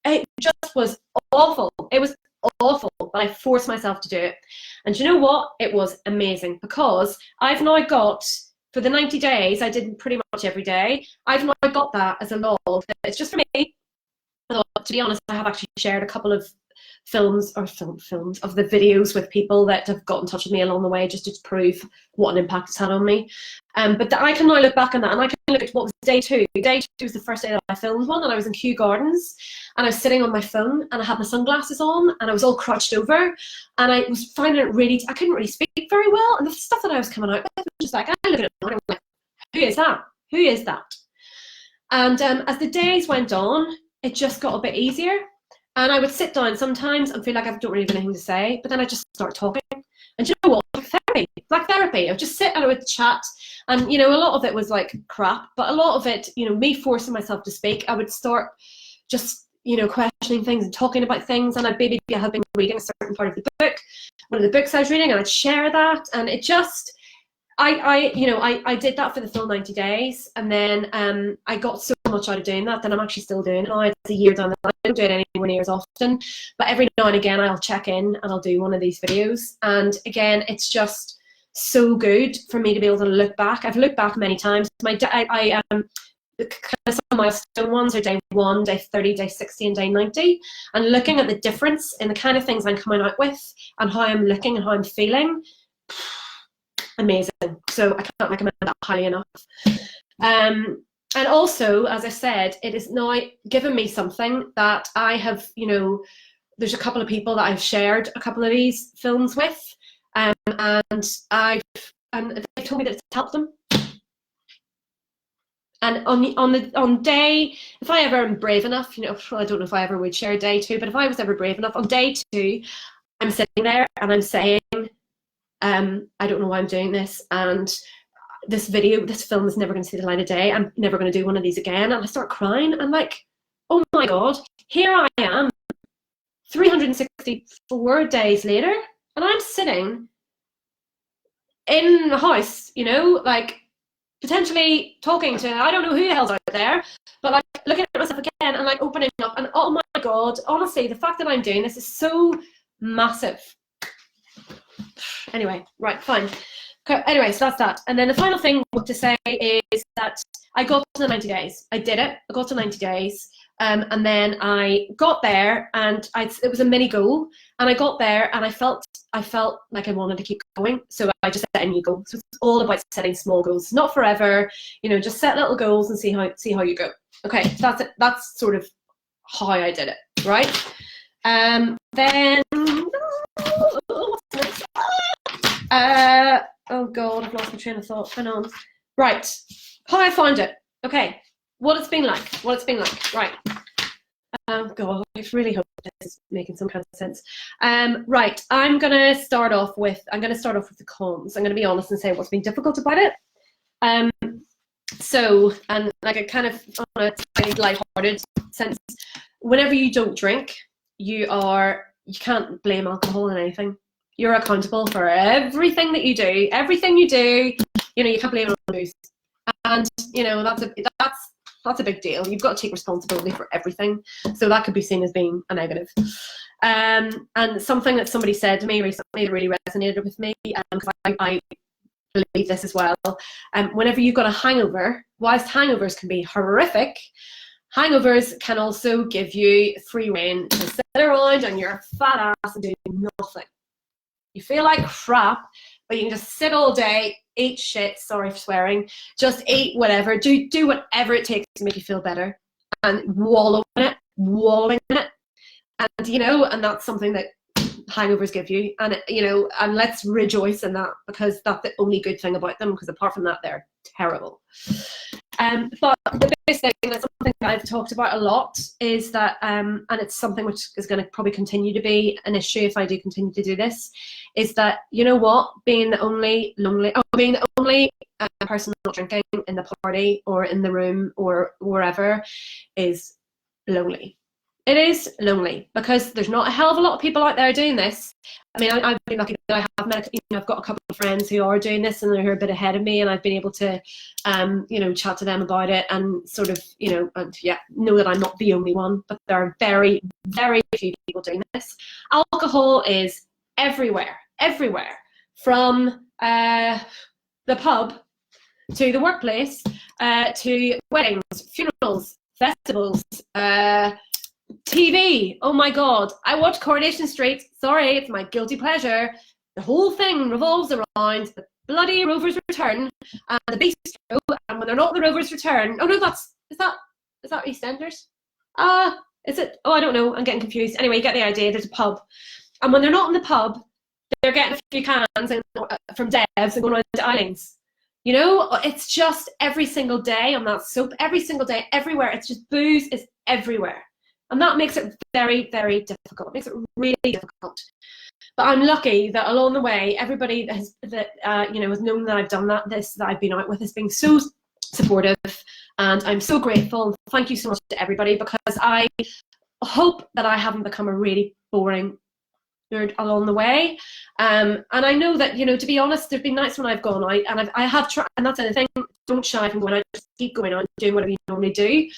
it just was awful. It was awful, but I forced myself to do it. And you know what? It was amazing, because I've now got, for the 90 days, I did pretty much every day, I've now got that as a log. It's just for me. Although, to be honest, I have actually shared a couple of films of the videos with people that have got in touch with me along the way, just to prove what an impact it's had on me. But I can now look back on that, and I can look at what was day two. Day two was the first day that I filmed one, and I was in Kew Gardens, and I was sitting on my phone, and I had my sunglasses on, and I was all crouched over, and I was finding it really, I couldn't really speak very well, and the stuff that I was coming out with was just like, I look at it and I'm like, who is that? Who is that? And as the days went on, it just got a bit easier. And I would sit down sometimes and feel like I don't really have anything to say, but then I just start talking. And you know what? Like therapy. I would just sit and I would chat. And, you know, a lot of it was like crap, but a lot of it, you know, me forcing myself to speak, I would start just, you know, questioning things and talking about things. And I had been reading a certain part of the book, one of the books I was reading, and I'd share that. And it just, I did that for the full 90 days, and then I got so much out of doing that I'm actually still doing it now. It's a year down the line. I don't do it anywhere near as often, but every now and again I'll check in and I'll do one of these videos. And again, it's just so good for me to be able to look back. I've looked back many times. The kind of some milestone ones are day 1, day 30, day 60, and day 90, and looking at the difference in the kind of things I'm coming out with and how I'm looking and how I'm feeling. Amazing. So I can't recommend that highly enough. And also, as I said, it is now given me something that I have, you know, there's a couple of people that I've shared a couple of these films with, and they've told me that it's helped them. And on day, if I ever am brave enough, you know, I don't know if I ever would share day 2, but if I was ever brave enough, on day 2, I'm sitting there and I'm saying, I don't know why I'm doing this, and this film is never going to see the light of day. I'm never going to do one of these again. And I start crying. I'm like, oh my God, here I am 364 days later, and I'm sitting in the house, you know, like potentially talking to, I don't know who the hell's out there, but like looking at myself again and like opening up, and oh my God, honestly, the fact that I'm doing this is so massive. Anyway, right, fine. Anyway, so that's that. And then the final thing to say is that I got to the 90 days. I did it. I got to 90 days. And then I got there, and it was a mini goal. And I got there, and I felt like I wanted to keep going. So I just set a new goal. So it's all about setting small goals, not forever. You know, just set little goals and see how you go. Okay, so that's it. That's sort of how I did it, right? Then what's next? Oh God, I've lost my train of thought. Hang on. Right, how I found it. Okay, what it's been like. Right. God, I really hope this is making some kind of sense. Right, I'm gonna start off with the cons. I'm gonna be honest and say what's been difficult about it. So, and like a kind of on a tiny lighthearted sense, whenever you don't drink, you can't blame alcohol on anything. You're accountable for everything that you do. Everything you do, you know, you can't blame it on booze. And, you know, that's a big deal. You've got to take responsibility for everything. So that could be seen as being a negative. And something that somebody said to me recently that really resonated with me, because I believe this as well. Whenever you've got a hangover, whilst hangovers can be horrific, hangovers can also give you free rein to sit around on your fat ass and do nothing. You feel like crap, but you can just sit all day, eat shit, sorry for swearing, just eat whatever, do whatever it takes to make you feel better, and wallowing in it. And, you know, and that's something that hangovers give you. And, you know, and let's rejoice in that, because that's the only good thing about them, because apart from that, they're terrible. But the biggest thing, and it's something that I've talked about a lot, is that, and it's something which is going to probably continue to be an issue if I do continue to do this, is that, you know what, being the only person not drinking in the party or in the room or wherever is lonely. It is lonely, because there's not a hell of a lot of people out there doing this. I mean, I've been lucky that I have met, you know, I've got a couple of friends who are doing this, and they're a bit ahead of me, and I've been able to, you know, chat to them about it, and sort of, you know, and yeah, know that I'm not the only one, but there are very, very few people doing this. Alcohol is everywhere, from the pub to the workplace, to weddings, funerals, festivals, TV, oh my God. I watch Coronation Street. Sorry, it's my guilty pleasure. The whole thing revolves around the bloody Rover's Return and the bistro. And when they're not the Rover's Return, oh no, is that EastEnders? Is it? Oh, I don't know. I'm getting confused. Anyway, you get the idea. There's a pub. And when they're not in the pub, they're getting a few cans from Devs and going around to Eileen's. You know, it's just every single day on that soap, every single day, everywhere. It's just booze is everywhere. And that makes it very, very difficult. It makes it really difficult. But I'm lucky that along the way, everybody has known that I've done that I've been out with has been so supportive. And I'm so grateful. Thank you so much to everybody, because I hope that I haven't become a really boring nerd along the way. And I know that, to be honest, there've been nights when I've gone out and I have tried, and that's the thing, don't shy from going out, just keep going out and doing whatever you normally do.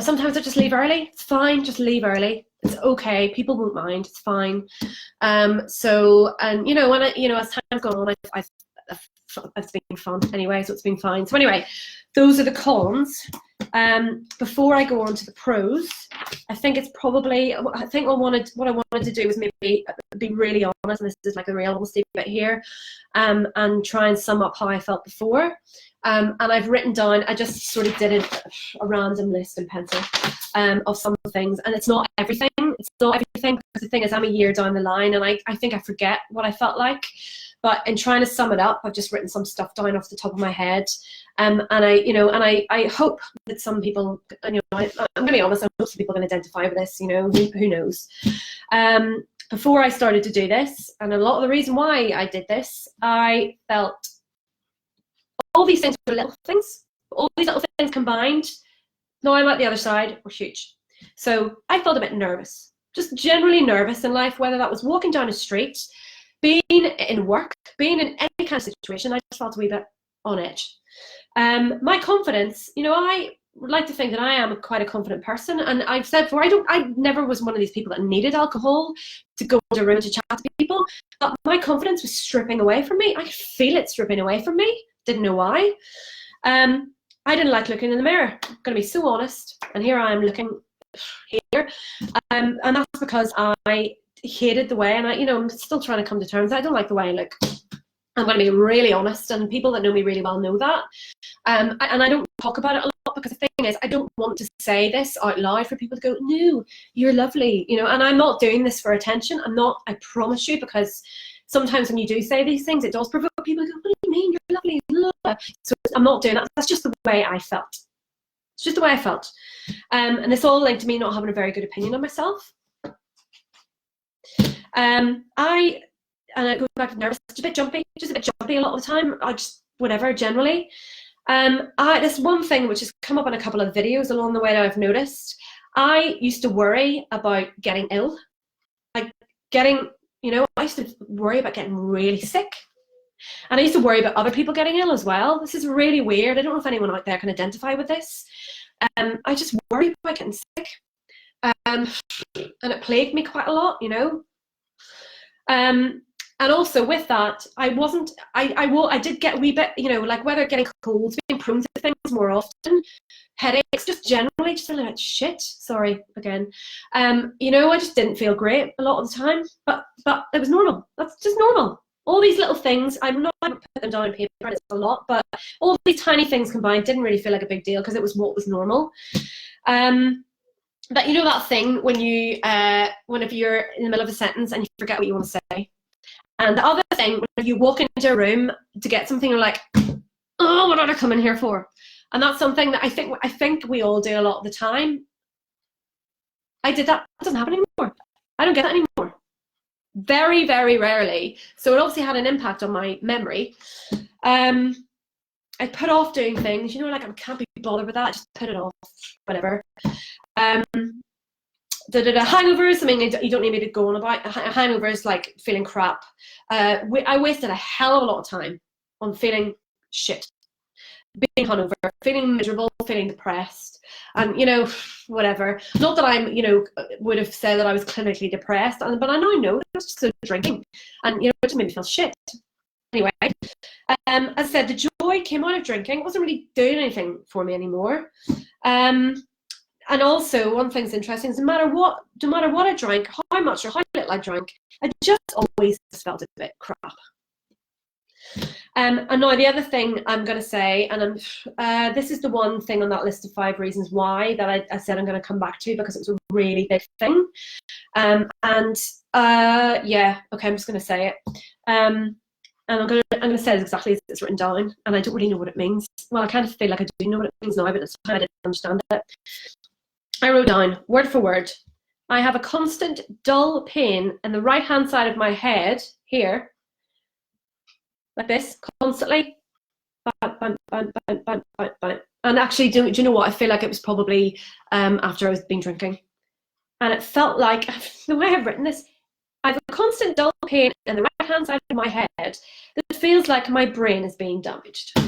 Sometimes I just leave early. It's fine, just leave early. It's okay. People won't mind. It's fine. As time's gone on, it's been fun anyway, so it's been fine. So anyway, those are the cons. Before I go on to the pros, I think what I wanted to do was maybe be really honest, and this is like a real honesty bit here, and try and sum up how I felt before. And I've written down, I just sort of did a random list in pencil of some things, and it's not everything. It's not everything, because the thing is, I'm a year down the line, and I think I forget what I felt like. But in trying to sum it up, I've just written some stuff down off the top of my head, and I hope that some people, I'm going to be honest, I hope some people can identify with this. Who knows? Before I started to do this, and a lot of the reason why I did this, I felt all these things were little things. All these little things combined, now I'm at the other side, were huge. So I felt a bit nervous, just generally nervous in life, whether that was walking down a street, being in work, being in any kind of situation. I just felt a wee bit on edge. My confidence, I would like to think that I am quite a confident person, and I've said before, I never was one of these people that needed alcohol to go into a room to chat to people, but my confidence was stripping away from me. I could feel it stripping away from me. Didn't know why. I didn't like looking in the mirror. I'm going to be so honest, and here I am looking here, and that's because I hated the way, and I'm still trying to come to terms. I don't like the way I look. I'm going to be really honest, and people that know me really well know that. And I don't talk about it a lot, because the thing is, I don't want to say this out loud for people to go, no, you're lovely, and I'm not doing this for attention. I'm not, I promise you, because sometimes when you do say these things, it does provoke people to go, what do you mean, you're lovely, so I'm not doing that. That's just the way I felt. It's just the way I felt. And it's all linked to me not having a very good opinion of myself. And it goes back to nervous, just a bit jumpy a lot of the time. I just, whatever, generally. There's one thing which has come up in a couple of videos along the way that I've noticed. I used to worry about getting ill. I used to worry about getting really sick. And I used to worry about other people getting ill as well. This is really weird. I don't know if anyone out there can identify with this. I just worried about getting sick. And it plagued me quite a lot, And also with that, I did get a wee bit, like whether getting colds, being prone to things more often, headaches, just generally just feeling like shit. Sorry again. I just didn't feel great a lot of the time, but it was normal. That's just normal. All these little things, I don't put them down on paper, it's a lot, but all these tiny things combined didn't really feel like a big deal, because it was what was normal. But that thing when whenever you're in the middle of a sentence and you forget what you want to say. And the other thing, when you walk into a room to get something, you're like, oh, what did I come in here for? And that's something that I think we all do a lot of the time. I did that. It doesn't happen anymore. I don't get that anymore. Very, very rarely. So it obviously had an impact on my memory. I put off doing things, like I can't be bothered with that. Just put it off, whatever. Hangovers, I mean, you don't need me to go on about hangovers, like feeling crap. I wasted a hell of a lot of time on feeling shit, being hungover, feeling miserable, feeling depressed, and whatever. Not that I'm, would have said that I was clinically depressed, but I now know it was just drinking, and it just made me feel shit. Anyway, as I said, the joy came out of drinking. It wasn't really doing anything for me anymore. And also, one thing's interesting is no matter what I drank, how much or how little I drank, I just always felt a bit crap. And now the other thing I'm going to say, and this is the one thing on that list of 5 reasons why that I said I'm going to come back to, because it was a really big thing. Yeah, okay, I'm just going to say it. And I'm going to say it exactly as it's written down, and I don't really know what it means. Well, I kind of feel like I do know what it means now, but it's time I didn't understand it. I wrote down, word for word, I have a constant dull pain in the right-hand side of my head, here, like this, constantly. Bam, bam, bam, bam, bam, bam. And actually, do you know what? I feel like it was probably after I was been drinking. And it felt like, the way I've written this, I have a constant dull pain in the right-hand side of my head that feels like my brain is being damaged.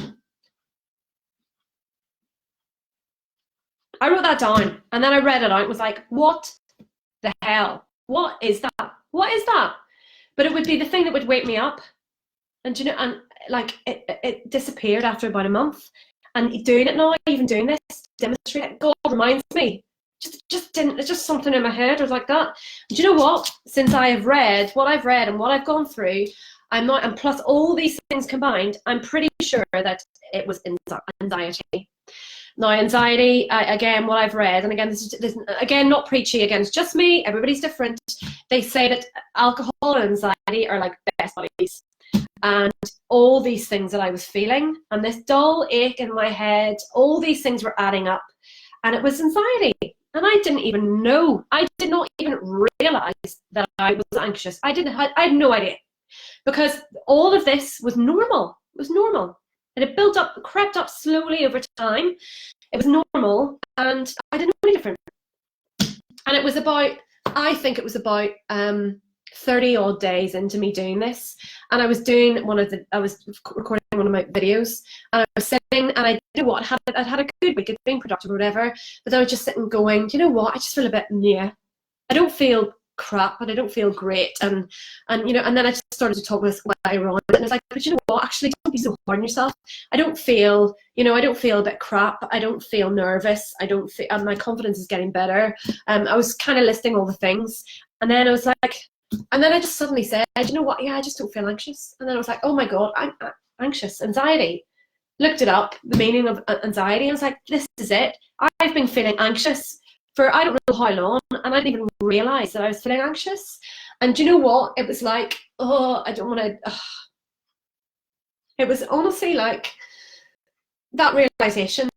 I wrote that down, and then I read it out and was like, what the hell? What is that? What is that? But it would be the thing that would wake me up. And you know, and like it disappeared after about a month. And doing it now, even doing this, demonstrate it, God reminds me. Just didn't, it's just something in my head. I was like that. Do you know what? Since I have read what I've read and what I've gone through, I'm not, and plus all these things combined, I'm pretty sure that it was anxiety. Now, anxiety, again, what I've read, and again, this is again, not preachy, again, it's just me, everybody's different. They say that alcohol and anxiety are like best buddies. And all these things that I was feeling, and this dull ache in my head, all these things were adding up. And it was anxiety. And I didn't even know. I did not even realize that I was anxious. I had no idea. Because all of this was normal. It was normal. It had built up, crept up slowly over time. It was normal, and I didn't know any different. And it was about, I think it was about 30 odd days into me doing this, and I was doing I was recording one of my videos, and I was sitting, and I did what, I'd had a good week, it's been productive or whatever, but I was just sitting going, do you know what, I just feel a bit, yeah, I don't feel crap, and I don't feel great, and you know, and then I just started to talk with my around, and I was like, but you know what, actually, don't be so hard on yourself. I don't feel, you know, I don't feel a bit crap, I don't feel nervous, I don't feel, and my confidence is getting better. I was kind of listing all the things, and then I was like, and then I just suddenly said, you know what, yeah, I just don't feel anxious. And then I was like, oh my God, I'm anxious, anxiety. Looked it up, the meaning of anxiety, and I was like, this is it. I've been feeling anxious for I don't know how long, and I didn't even realise that I was feeling anxious. And do you know what? It was like, oh, I don't want to. It was honestly like that realisation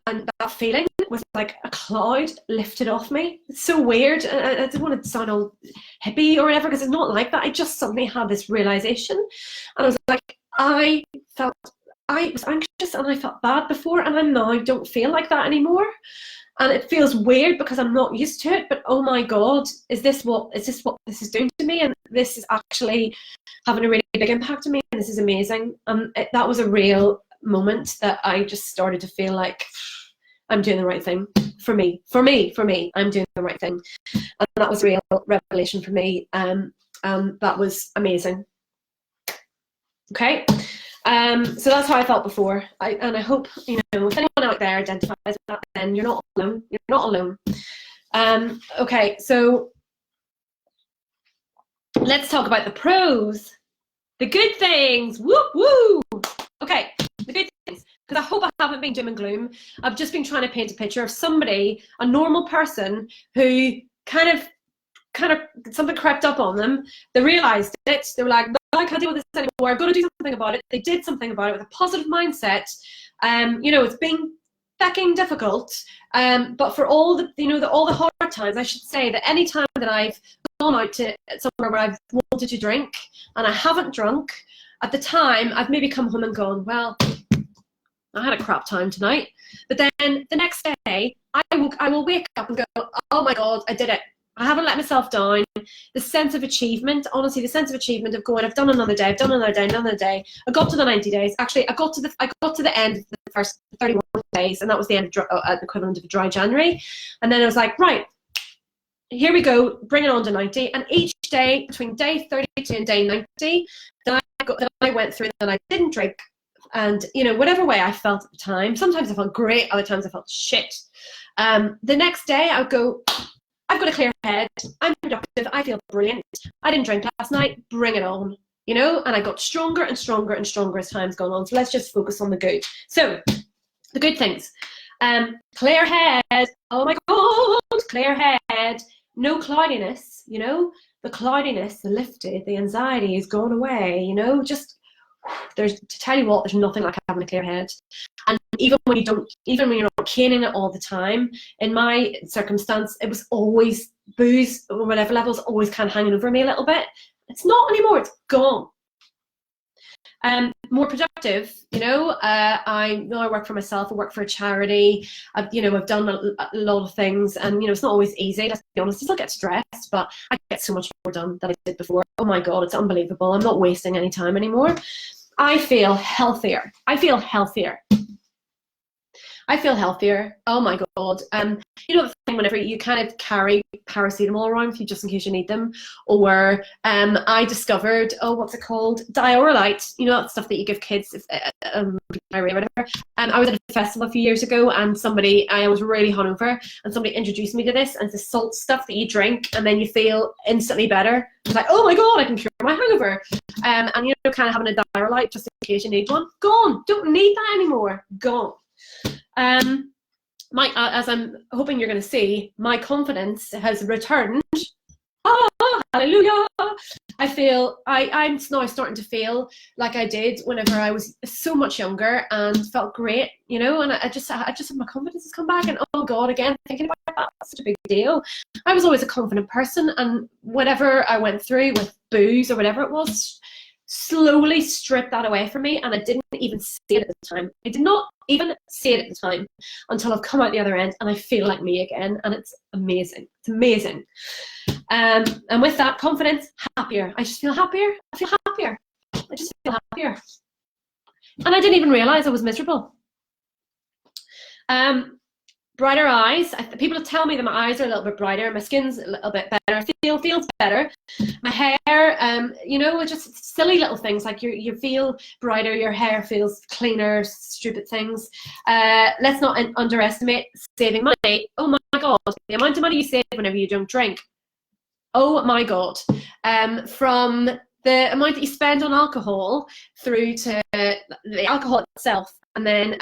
and that feeling was like a cloud lifted off me. It's so weird. I don't want to sound all hippie or whatever, because it's not like that. I just suddenly had this realisation, and I was like, I was anxious and I felt bad before, and I now don't feel like that anymore. And it feels weird because I'm not used to it, but oh my God, is this what this is doing to me? And this is actually having a really big impact on me, and this is amazing. That was a real moment that I just started to feel like I'm doing the right thing for me, I'm doing the right thing. And that was a real revelation for me. That was amazing. Okay. So that's how I felt before. And I hope, you know, if anyone out there identifies with that, then you're not alone. You're not alone. Okay, so let's talk about the pros. The good things. Woo woo. Okay, the good things. Because I hope I haven't been doom and gloom. I've just been trying to paint a picture of somebody, a normal person, who kind of something crept up on them. They realized it. They were like, I can't deal with this anymore. I've got to do something about it. They did something about it with a positive mindset. You know, it's been fucking difficult. But for all the, you know, all the hard times, I should say that any time that I've gone out to somewhere where I've wanted to drink and I haven't drunk, at the time I've maybe come home and gone, well, I had a crap time tonight. But then the next day I will wake up and go, oh my God, I did it. I haven't let myself down. The sense of achievement, honestly, the sense of achievement of going, I've done another day, another day. I got to the 90 days. Actually, I got to the end of the first 31 days, and that was the end of the equivalent of a dry January. And then I was like, right, here we go, bring it on to 90. And each day between day 32 and day 90 that I went through, that I didn't drink, and you know, whatever way I felt at the time. Sometimes I felt great, other times I felt shit. The next day I would go, I've got a clear head, I'm productive, I feel brilliant, I didn't drink last night, bring it on, you know, and I got stronger and stronger and stronger as time's gone on. So let's just focus on the good. So the good things. Clear head, oh my God, clear head, no cloudiness, you know, the cloudiness, the lifted, the anxiety is gone away, you know, just, there's, to tell you what, there's nothing like having a clear head. And even when you're not caning it all the time, in my circumstance, it was always booze or whatever level was always kind of hanging over me a little bit. It's not anymore, it's gone. More productive, you know, I know I work for myself, I work for a charity, I've done a lot of things, and, you know, it's not always easy, let's be honest, I still get stressed, but I get so much more done than I did before. Oh my God, it's unbelievable. I'm not wasting any time anymore. I feel healthier. Oh my God. You know the thing, whenever you kind of carry paracetamol around with you just in case you need them, or I discovered, what's it called? Diorolite. You know that stuff that you give kids if diarrhea or whatever. I was at a festival a few years ago, and I was really hungover, and somebody introduced me to this, and it's the salt stuff that you drink, and then you feel instantly better. I was like, oh my God, I can cure my hangover. And you know, kind of having a Diorolite just in case you need one. Gone. Don't need that anymore. Gone. As I'm hoping you're going to see, my confidence has returned. Oh, hallelujah! I feel I'm now starting to feel like I did whenever I was so much younger and felt great, you know. And I just have my confidence has come back. And oh God, again thinking about that, that's such a big deal. I was always a confident person, and whatever I went through with booze or whatever it was, slowly stripped that away from me, and I didn't even see it at the time. I did not even see it at the time until I've come out the other end and I feel like me again, and it's amazing. It's amazing. And with that confidence, happier. I just feel happier. I feel happier. I just feel happier. And I didn't even realize I was miserable. Brighter eyes. People tell me that my eyes are a little bit brighter, my skin's a little bit better, feels better. My hair, you know, just silly little things like you feel brighter, your hair feels cleaner, stupid things. Let's not underestimate saving money. Oh my God, the amount of money you save whenever you don't drink. Oh my God. From the amount that you spend on alcohol through to the alcohol itself, and then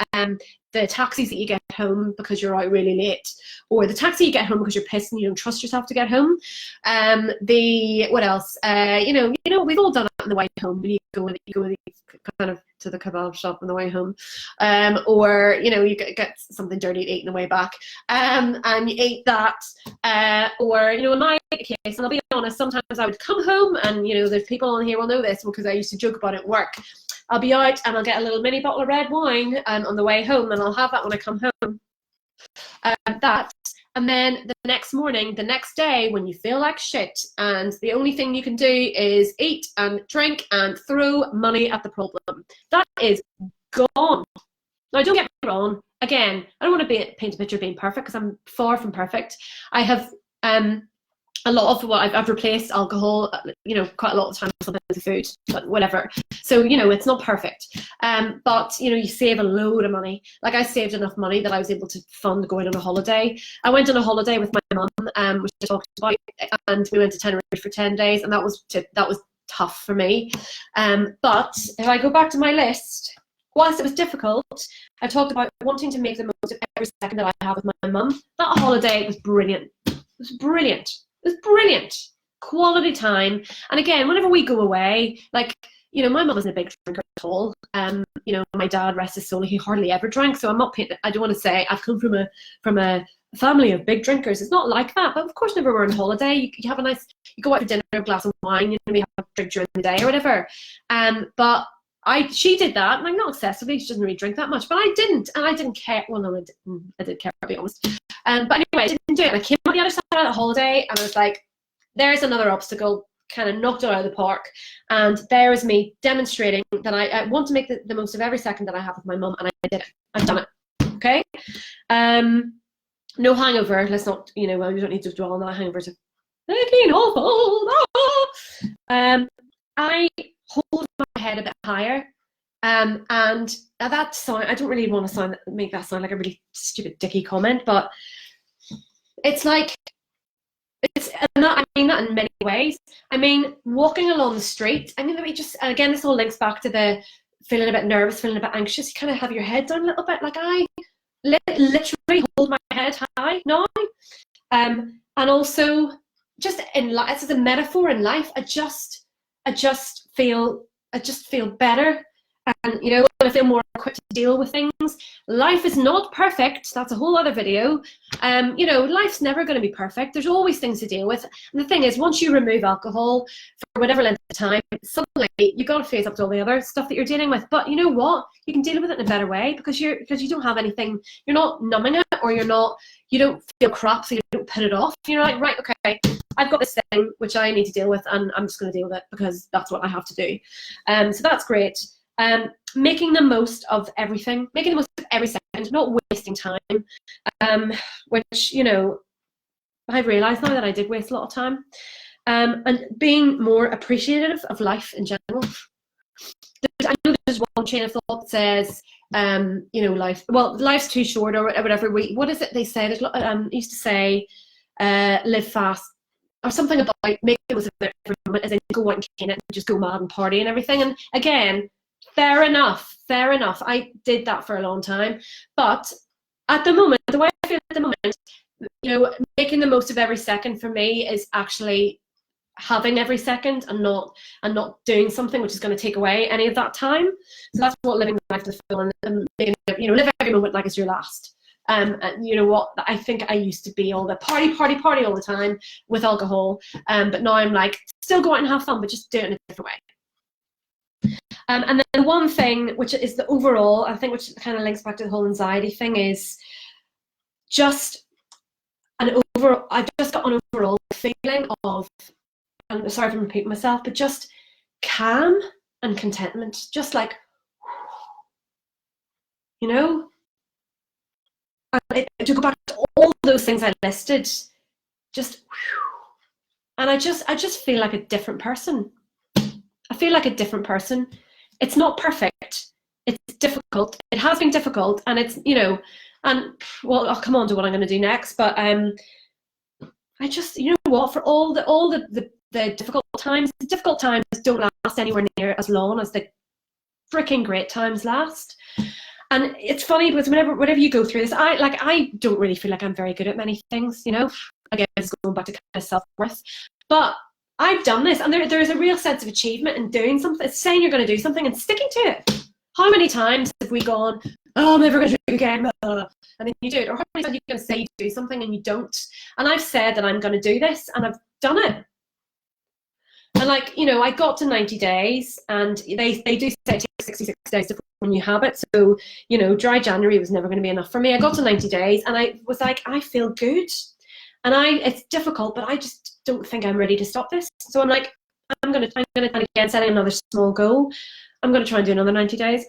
the taxis that you get home because you're out really late, or the taxi you get home because you're pissed and you don't trust yourself to get home. What else? You know, we've all done it on the way home. When you go kind of to the kebab shop on the way home, or you know, you get something dirty to eat on the way back, and you eat that, or you know, in my case, and I'll be honest, sometimes I would come home, and you know, there's people on here will know this because I used to joke about it at work. I'll be out and I'll get a little mini bottle of red wine on the way home, and I'll have that when I come home. And then the next morning, the next day, when you feel like shit, and the only thing you can do is eat and drink and throw money at the problem. That is gone. Now, don't get me wrong. Again, I don't want to paint a picture of being perfect, because I'm far from perfect. I have a lot of what I've replaced alcohol, you know, quite a lot of times with food, but whatever. So, you know, it's not perfect. But, you know, you save a load of money. Like, I saved enough money that I was able to fund going on a holiday. I went on a holiday with my mum, which I talked about, and we went to Tenerife for 10 days, and that was tough for me. But if I go back to my list, whilst it was difficult, I talked about wanting to make the most of every second that I have with my mum. That holiday was brilliant. It was brilliant. It was brilliant. Quality time. And again, whenever we go away, like, you know, my mum isn't a big drinker at all. You know, my dad, rest his soul, he hardly ever drank. So I don't want to say I've come from a family of big drinkers. It's not like that. But of course, whenever we're on holiday, you have you go out for dinner, a glass of wine, you know, we have a drink during the day or whatever. But she did that, and I'm not excessively, she doesn't really drink that much, but I didn't, and I didn't care. Well, no, I did care, to be honest. But anyway, I didn't do it. And I came out the other side of the holiday, and I was like, there's another obstacle, kind of knocked it out of the park. And there is me demonstrating that I want to make the most of every second that I have with my mum, and I did it. I've done it. Okay? No hangover. Let's not, you know, we don't need to dwell on that hangover. Making awful. I hold my head a bit higher, and that sound, I don't really want to make that sound like a really stupid dicky comment, but it's like, and that, I mean that in many ways. I mean, walking along the street, I mean, let me just, and again, this all links back to the feeling a bit nervous, feeling a bit anxious. You kind of have your head down a little bit. Like I literally hold my head high now. And also just in life, as a metaphor in life, I just feel better. And, you know, I feel more equipped to deal with things. Life is not perfect. That's a whole other video. You know, life's never going to be perfect. There's always things to deal with. And the thing is, once you remove alcohol for whatever length of time, suddenly you've got to face up to all the other stuff that you're dealing with. But you know what? You can deal with it in a better way because you don't have anything. You're not numbing it, or you don't feel crap, so you don't put it off. You're like, right, okay, I've got this thing which I need to deal with, and I'm just going to deal with it because that's what I have to do. So that's great. Making the most of everything, making the most of every second, not wasting time, which, you know, I've realised now that I did waste a lot of time, and being more appreciative of life in general. I know there's one train of thought that says, you know, life's too short, or whatever. What is it they say? Used to say, live fast, or something about make it was a bit of a moment, as in go out and cane it and just go mad and party and everything. And again, fair enough. I did that for a long time, but at the moment, the way I feel at the moment, you know, making the most of every second for me is actually having every second and not doing something which is going to take away any of that time. So that's what living life to the full, and you know, live every moment like it's your last. And you know what, I think I used to be all the party all the time with alcohol, but now I'm like, still go out and have fun, but just do it in a different way. And then the one thing, which is the overall, I think, which kind of links back to the whole anxiety thing, is just I've just got an overall feeling of, I'm sorry if I'm repeating myself, but just calm and contentment. Just like, you know, to go back to all those things I listed, just, and I just feel like a different person. I feel like a different person. It's not perfect. It's difficult. It has been difficult, and it's, you know, and well, I'll come on to what I'm going to do next. But I just, you know what, for all the difficult times, the difficult times don't last anywhere near as long as the freaking great times last. And it's funny because whenever you go through this, I don't really feel like I'm very good at many things, you know. Again, it's going back to kind of self-worth, but I've done this, and there's a real sense of achievement in doing something. It's saying you're going to do something and sticking to it. How many times have we gone, oh, I'm never going to drink again, and then you do it? Or how many times are you going to say you do something and you don't? And I've said that I'm going to do this, and I've done it. And like, you know, I got to 90 days, and they do say it takes 66 days to form a new habit. So, you know, dry January was never going to be enough for me. I got to 90 days, and I was like, I feel good. And it's difficult, but I just don't think I'm ready to stop this. So I'm like, I'm going to again, setting another small goal. I'm going to try and do another 90 days.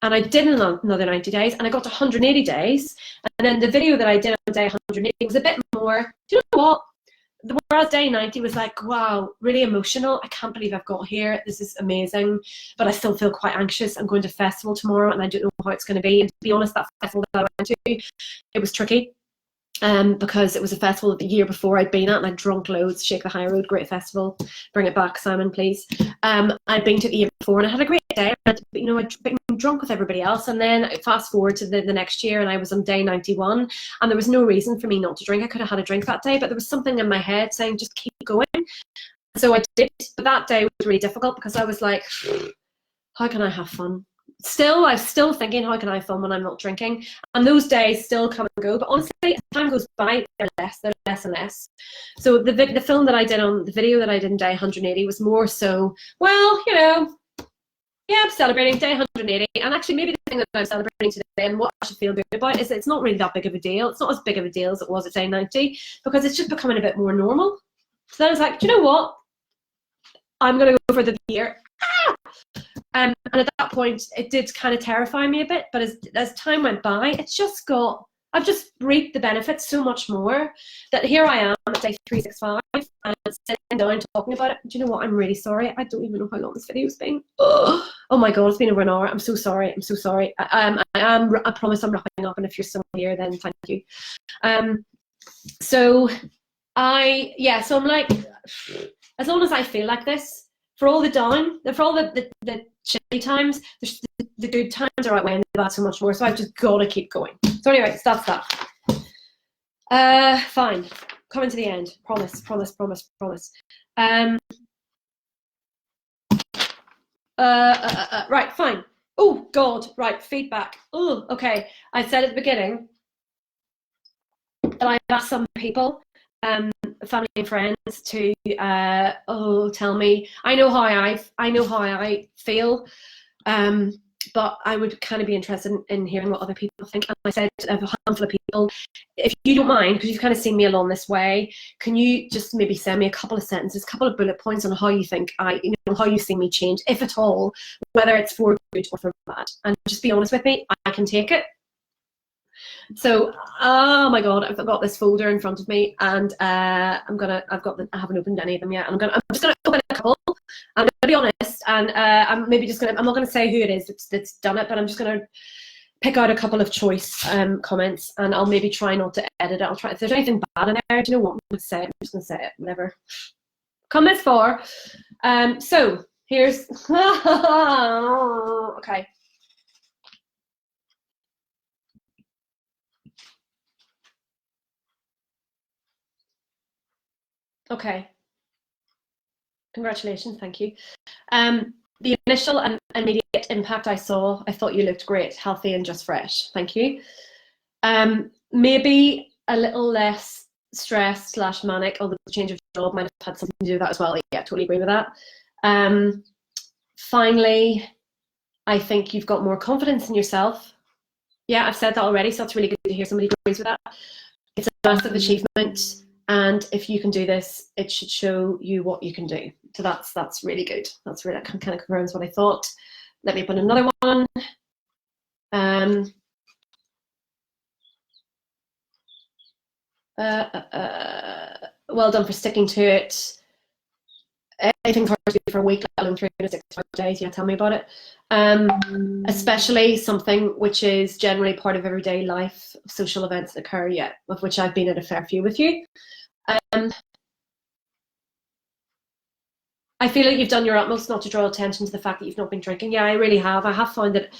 And I did another 90 days, and I got to 180 days. And then the video that I did on day 180 was a bit more, do you know what? Whereas day 90 was like, wow, really emotional. I can't believe I've got here. This is amazing. But I still feel quite anxious. I'm going to a festival tomorrow, and I don't know how it's going to be. And to be honest, that festival that I went to, it was tricky. Because it was a festival that the year before I'd been at, and I'd drunk loads. Shake the High Road, great festival. Bring it back, Simon, please. I'd been to it the year before, and I had a great day. I'd been drunk with everybody else, and then fast forward to the next year, and I was on day 91, and there was no reason for me not to drink. I could have had a drink that day, but there was something in my head saying, just keep going. So I did, but that day was really difficult because I was like, how can I have fun? I'm still thinking, how can I have fun when I'm not drinking? And those days still come and go. But honestly, as time goes by, they're less and less. So the film that I did on the video that I did in day 180 was more so, well, you know, yeah, I'm celebrating day 180. And actually, maybe the thing that I'm celebrating today and what I should feel good about is it's not really that big of a deal. It's not as big of a deal as it was at day 90 because it's just becoming a bit more normal. So then I was like, do you know what? I'm going to go for the beer. And at that point, it did kind of terrify me a bit. But as time went by, I've just reaped the benefits so much more that here I am at day 365 and sitting down talking about it. Do you know what? I'm really sorry. I don't even know how long this video's been. Oh my God, it's been over an hour. I'm so sorry. I'm so sorry. I promise I'm wrapping up. And if you're still here, then thank you. So I'm like, as long as I feel like this, for all the shitty times, the good times are outweighing the bad so much more. So I've just got to keep going. So anyway, that's that. Fine. Coming to the end. Promise. Right, fine. Oh God, right, feedback. Oh, okay. I said at the beginning that I asked some people, family and friends, to tell me. I know how I feel, but I would kind of be interested in hearing what other people think. And I said to a handful of people, if you don't mind, because you've kind of seen me along this way, can you just maybe send me a couple of sentences, a couple of bullet points on how you think how you see me change, if at all, whether it's for good or for bad, and just be honest with me. I can take it. So, oh my God, I've got this folder in front of me, and I haven't opened any of them yet. And I'm just gonna open a couple. I'm gonna be honest, and I'm not gonna say who it is that's done it, but I'm just gonna pick out a couple of choice comments, and I'll maybe try not to edit it. I'll try, if there's anything bad in there, do you know what, I'm gonna say it. I'm just gonna say it, whatever. Comments for. So here's okay. Okay. Congratulations, thank you. The initial and immediate impact I saw, I thought you looked great, healthy and just fresh. Thank you. Maybe a little less stressed / manic, although the change of job might have had something to do with that as well. Yeah, totally agree with that. Finally, I think you've got more confidence in yourself. Yeah, I've said that already, so it's really good to hear somebody agrees with that. It's a massive achievement. And if you can do this, it should show you what you can do. So that's really good. That kind of confirms what I thought. Let me put another one. Well done for sticking to it. Anything hard to do for a week, let alone 365 days. Yeah, tell me about it. Especially something which is generally part of everyday life, social events that occur, yeah, of which I've been at a fair few with you. I feel like you've done your utmost not to draw attention to the fact that you've not been drinking. Yeah, I really have. I have found that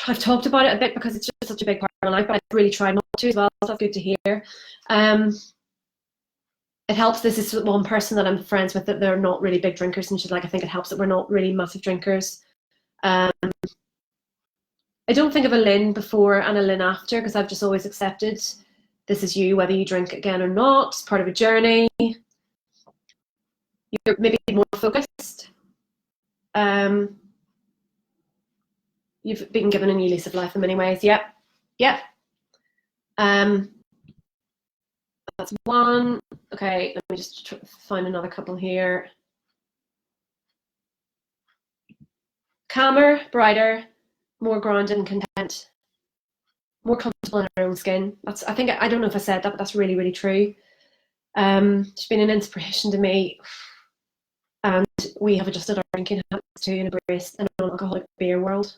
I've talked about it a bit because it's just such a big part of my life, but I've really tried not to as well, so that's good to hear. It helps. This is one person that I'm friends with that they're not really big drinkers, and she's like, I think it helps that we're not really massive drinkers. I don't think of a Lynne before and a Lynne after, because I've just always accepted this is you, whether you drink again or not. It's part of a journey. You're maybe more focused. You've been given a new lease of life in many ways. Yep. That's one. Okay, let me just find another couple here. Calmer, brighter, more grounded and content, more comfortable in her own skin. I don't know if I said that, but that's really, really true. She's been an inspiration to me, and we have adjusted our drinking habits to and embraced a non-alcoholic beer world.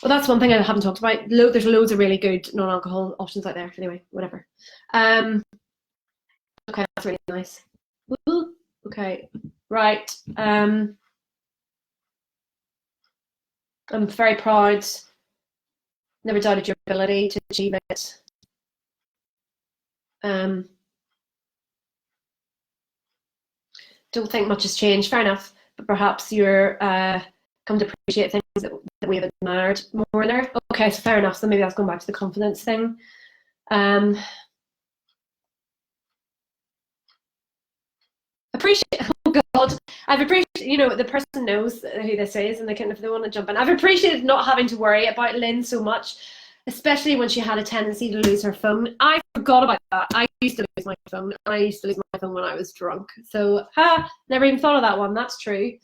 Well, that's one thing I haven't talked about. There's loads of really good non-alcohol options out there. Anyway, whatever. Okay, that's really nice. Ooh, okay, right. I'm very proud. Never doubted your ability to achieve it. Don't think much has changed. Fair enough, but perhaps you're come to appreciate things that we have admired more there. Okay, so fair enough. So maybe that's going back to the confidence thing. Appreciate. Oh God, I've appreciated. The person knows who this is, and if they want to jump in. I've appreciated not having to worry about Lynne so much, especially when she had a tendency to lose her phone. I forgot about that. I used to lose my phone, and I used to lose my phone when I was drunk. So, never even thought of that one. That's true.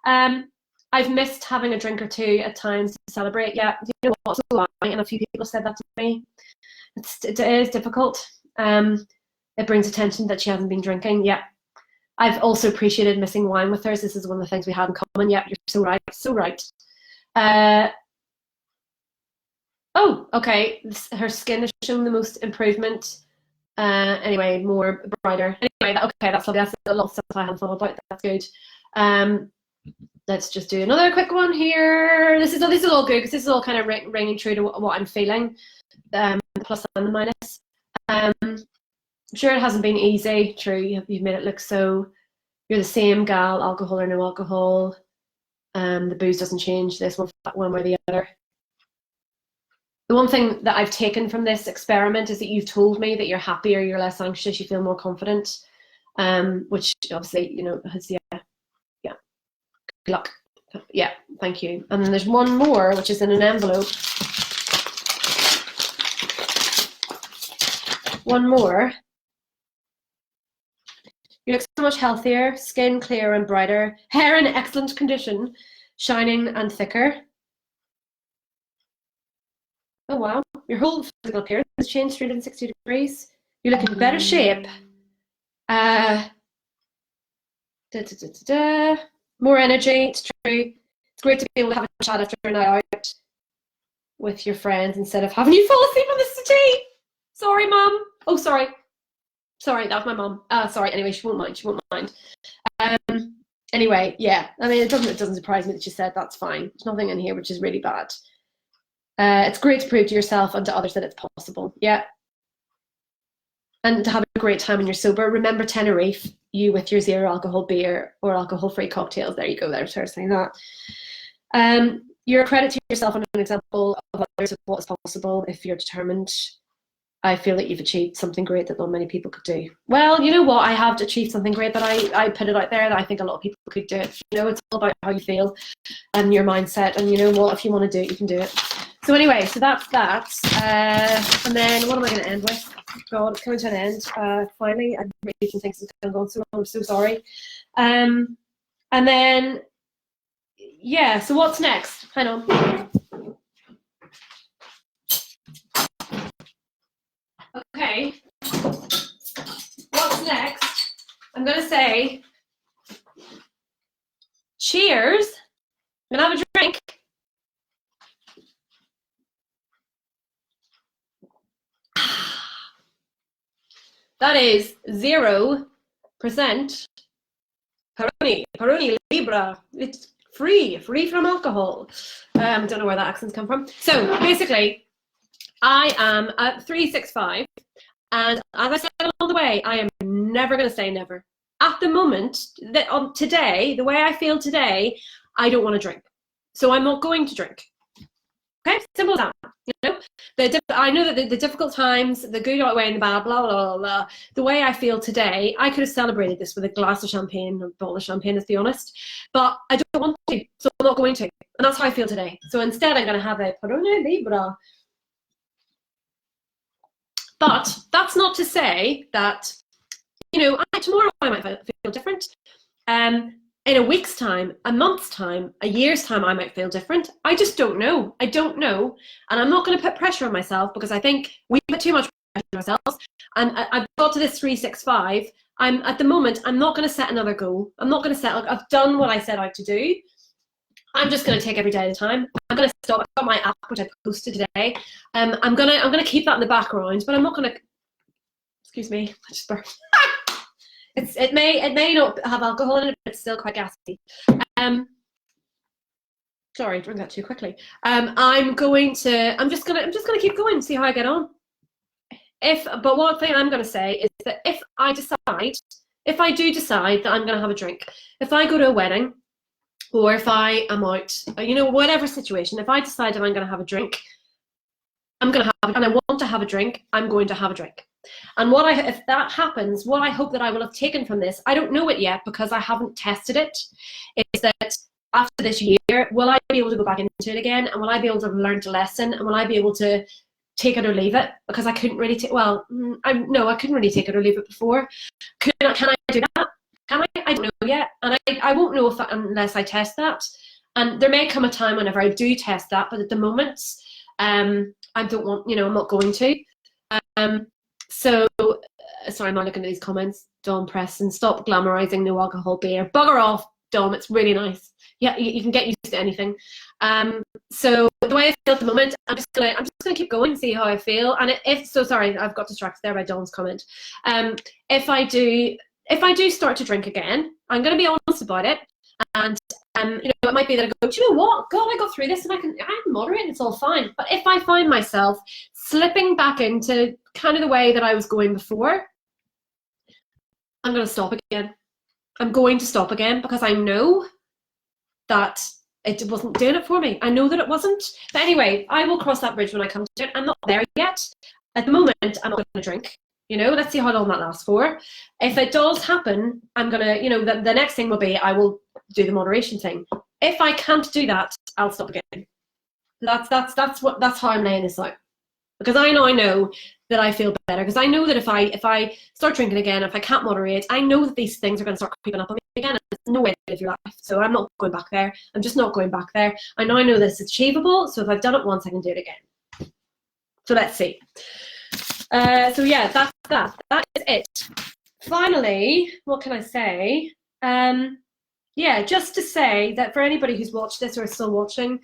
I've missed having a drink or two at times to celebrate. Yeah, you know what? So and a few people said that to me. It is difficult. It brings attention that she hasn't been drinking. Yeah. I've also appreciated missing wine with her. This is one of the things we had in common. Yeah, you're so right. So right. Oh, okay. Her skin has shown the most improvement. Anyway, more brighter. Anyway, okay, that's lovely. That's a lot of stuff I hadn't thought about. That's good. Let's just do another quick one here. This is all good because this is all kind of ringing true to what I'm feeling. The plus and the minus. I'm sure it hasn't been easy. True, you've made it look so. You're the same gal, alcohol or no alcohol. The booze doesn't change this one way or the other. The one thing that I've taken from this experiment is that you've told me that you're happier, you're less anxious, you feel more confident, which obviously, has, yeah, good luck. Yeah, thank you. And then there's one more, which is in an envelope. One more. You look so much healthier, skin clearer and brighter, hair in excellent condition, shining and thicker. Oh wow, your whole physical appearance has changed 360 degrees. You look in better shape. More energy, it's true. It's great to be able to have a chat after a night out with your friends instead of having you fall asleep on the settee. Sorry, Mum. Oh, sorry. Sorry, that was my mum. Sorry, anyway, she won't mind. Anyway, yeah. I mean, it doesn't surprise me that you said that's fine. There's nothing in here which is really bad. It's great to prove to yourself and to others that it's possible. Yeah. And to have a great time when you're sober. Remember Tenerife, you with your zero alcohol beer or alcohol-free cocktails. There you go, there's her saying that. You're a credit to yourself and an example of others of what's possible if you're determined. I feel that you've achieved something great that not many people could do. Well, you know what? I have achieved something great that I put it out there that I think a lot of people could do it. It's all about how you feel and your mindset. And you know what? If you want to do it, you can do it. So anyway, so that's that. And then what am I going to end with? God, it's coming to an end. Finally, I really didn't think this was going so long. I'm so sorry. And then, yeah, so what's next? Hang on. Okay, what's next? I'm going to say, cheers. I'm going to have a drink. That is 0% Peroni Libra. It's free from alcohol. Don't know where that accent's come from. So basically, I am at 365, and as I said along the way, I am never going to say never. At the moment, today, the way I feel today, I don't want to drink. So I'm not going to drink. Okay, simple as that. I know that the difficult times, the good outweigh the bad, blah, blah, blah, blah. The way I feel today, I could have celebrated this with a glass of champagne, or a bottle of champagne, let's be honest. But I don't want to, so I'm not going to. And that's how I feel today. So instead, I'm going to have a Peroni Libra. But that's not to say that, tomorrow I might feel different. In a week's time, a month's time, a year's time, I might feel different. I just don't know. I don't know. And I'm not going to put pressure on myself because I think we put too much pressure on ourselves. And I've got to this 365. At the moment, I'm not going to set another goal. I'm not going to set, I've done what I set out to do. I'm just going to take every day at a time. I'm going to stop. I've got my app, which I posted today. I'm going to keep that in the background, but I'm not going to, excuse me, I just burped. It may not have alcohol in it, but it's still quite gassy. Sorry, I drank that too quickly. I'm just gonna keep going, see how I get on. But one thing I'm gonna say is that if I do decide that I'm gonna have a drink, if I go to a wedding, or if I am out, whatever situation, if I decide that I'm gonna have a drink, I'm gonna have it, and I want to have a drink, I'm going to have a drink. And if that happens, what I hope that I will have taken from this, I don't know it yet because I haven't tested it, is that after this year, will I be able to go back into it again? And will I be able to have learned a lesson? And will I be able to take it or leave it? Because I couldn't really I couldn't really take it or leave it before. Can I do that? Can I? I don't know yet. And I won't know unless I test that. And there may come a time whenever I do test that, but at the moment, I don't want, I'm not going to. So, sorry, I'm not looking at these comments. Dawn Preston, stop glamorizing no alcohol beer. Bugger off. dumb. It's really nice. Yeah, you can get used to anything. So the way I feel at the moment, I'm just gonna keep going and see how I feel. And sorry, I've got distracted there by Dawn's comment. If I do start to drink again, I'm gonna be honest about it. And it might be that I go, do you know what? God, I got through this and I'm moderate, it's all fine. But if I find myself slipping back into kind of the way that I was going before, I'm going to stop again. I'm going to stop again because I know that it wasn't doing it for me. I know that it wasn't. But anyway, I will cross that bridge when I come to it. I'm not there yet. At the moment, I'm not going to drink. Let's see how long that lasts for. If it does happen, I'm going to, the next thing will be I will do the moderation thing. If I can't do that, I'll stop again. That's how I'm laying this out. Because I know that I feel better. Because I know that if I start drinking again, if I can't moderate, I know that these things are going to start creeping up on me again. And there's no way to live your life. So I'm not going back there. I'm just not going back there. I know this is achievable. So if I've done it once, I can do it again. So let's see. So yeah, that's that. That is it. Finally, what can I say? Yeah, just to say that for anybody who's watched this or is still watching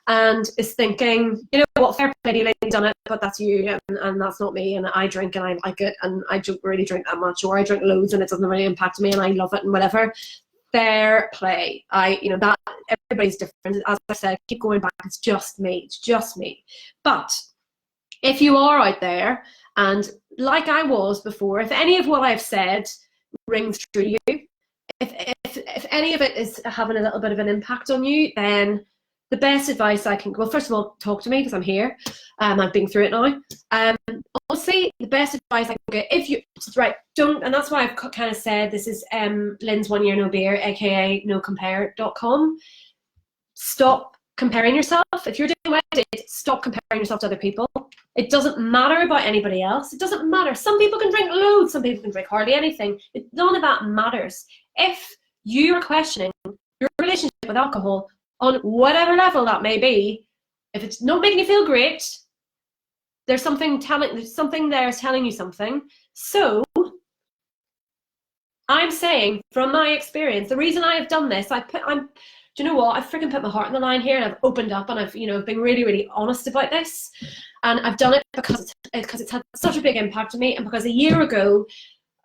and is thinking, you know what, fair play to you, Lynne's done it, but that's you and that's not me, and I drink and I like it and I don't really drink that much, or I drink loads and it doesn't really impact me and I love it and whatever. Fair play. That everybody's different. As I said, keep going back. It's just me. It's just me. But if you are out there and like I was before, if any of what I've said rings true to you, if any of it is having a little bit of an impact on you, then the best advice I can, well, first of all, talk to me because I'm here. I've been through it now. Honestly, the best advice I can get, and that's why I've kind of said this is Lynne's 1 year no beer, aka nocompare.com. Stop comparing yourself. If you're doing what I did, stop comparing yourself to other people. It doesn't matter about anybody else. It doesn't matter. Some people can drink loads. Some people can drink hardly anything. None of that matters. If you are questioning your relationship with alcohol on whatever level that may be, if it's not making you feel great, there's something there is telling you something. So I'm saying from my experience, the reason I have done this, do you know what? I've freaking put my heart on the line here, and I've opened up, and I've been really, really honest about this, and I've done it because it's had such a big impact on me, and because a year ago,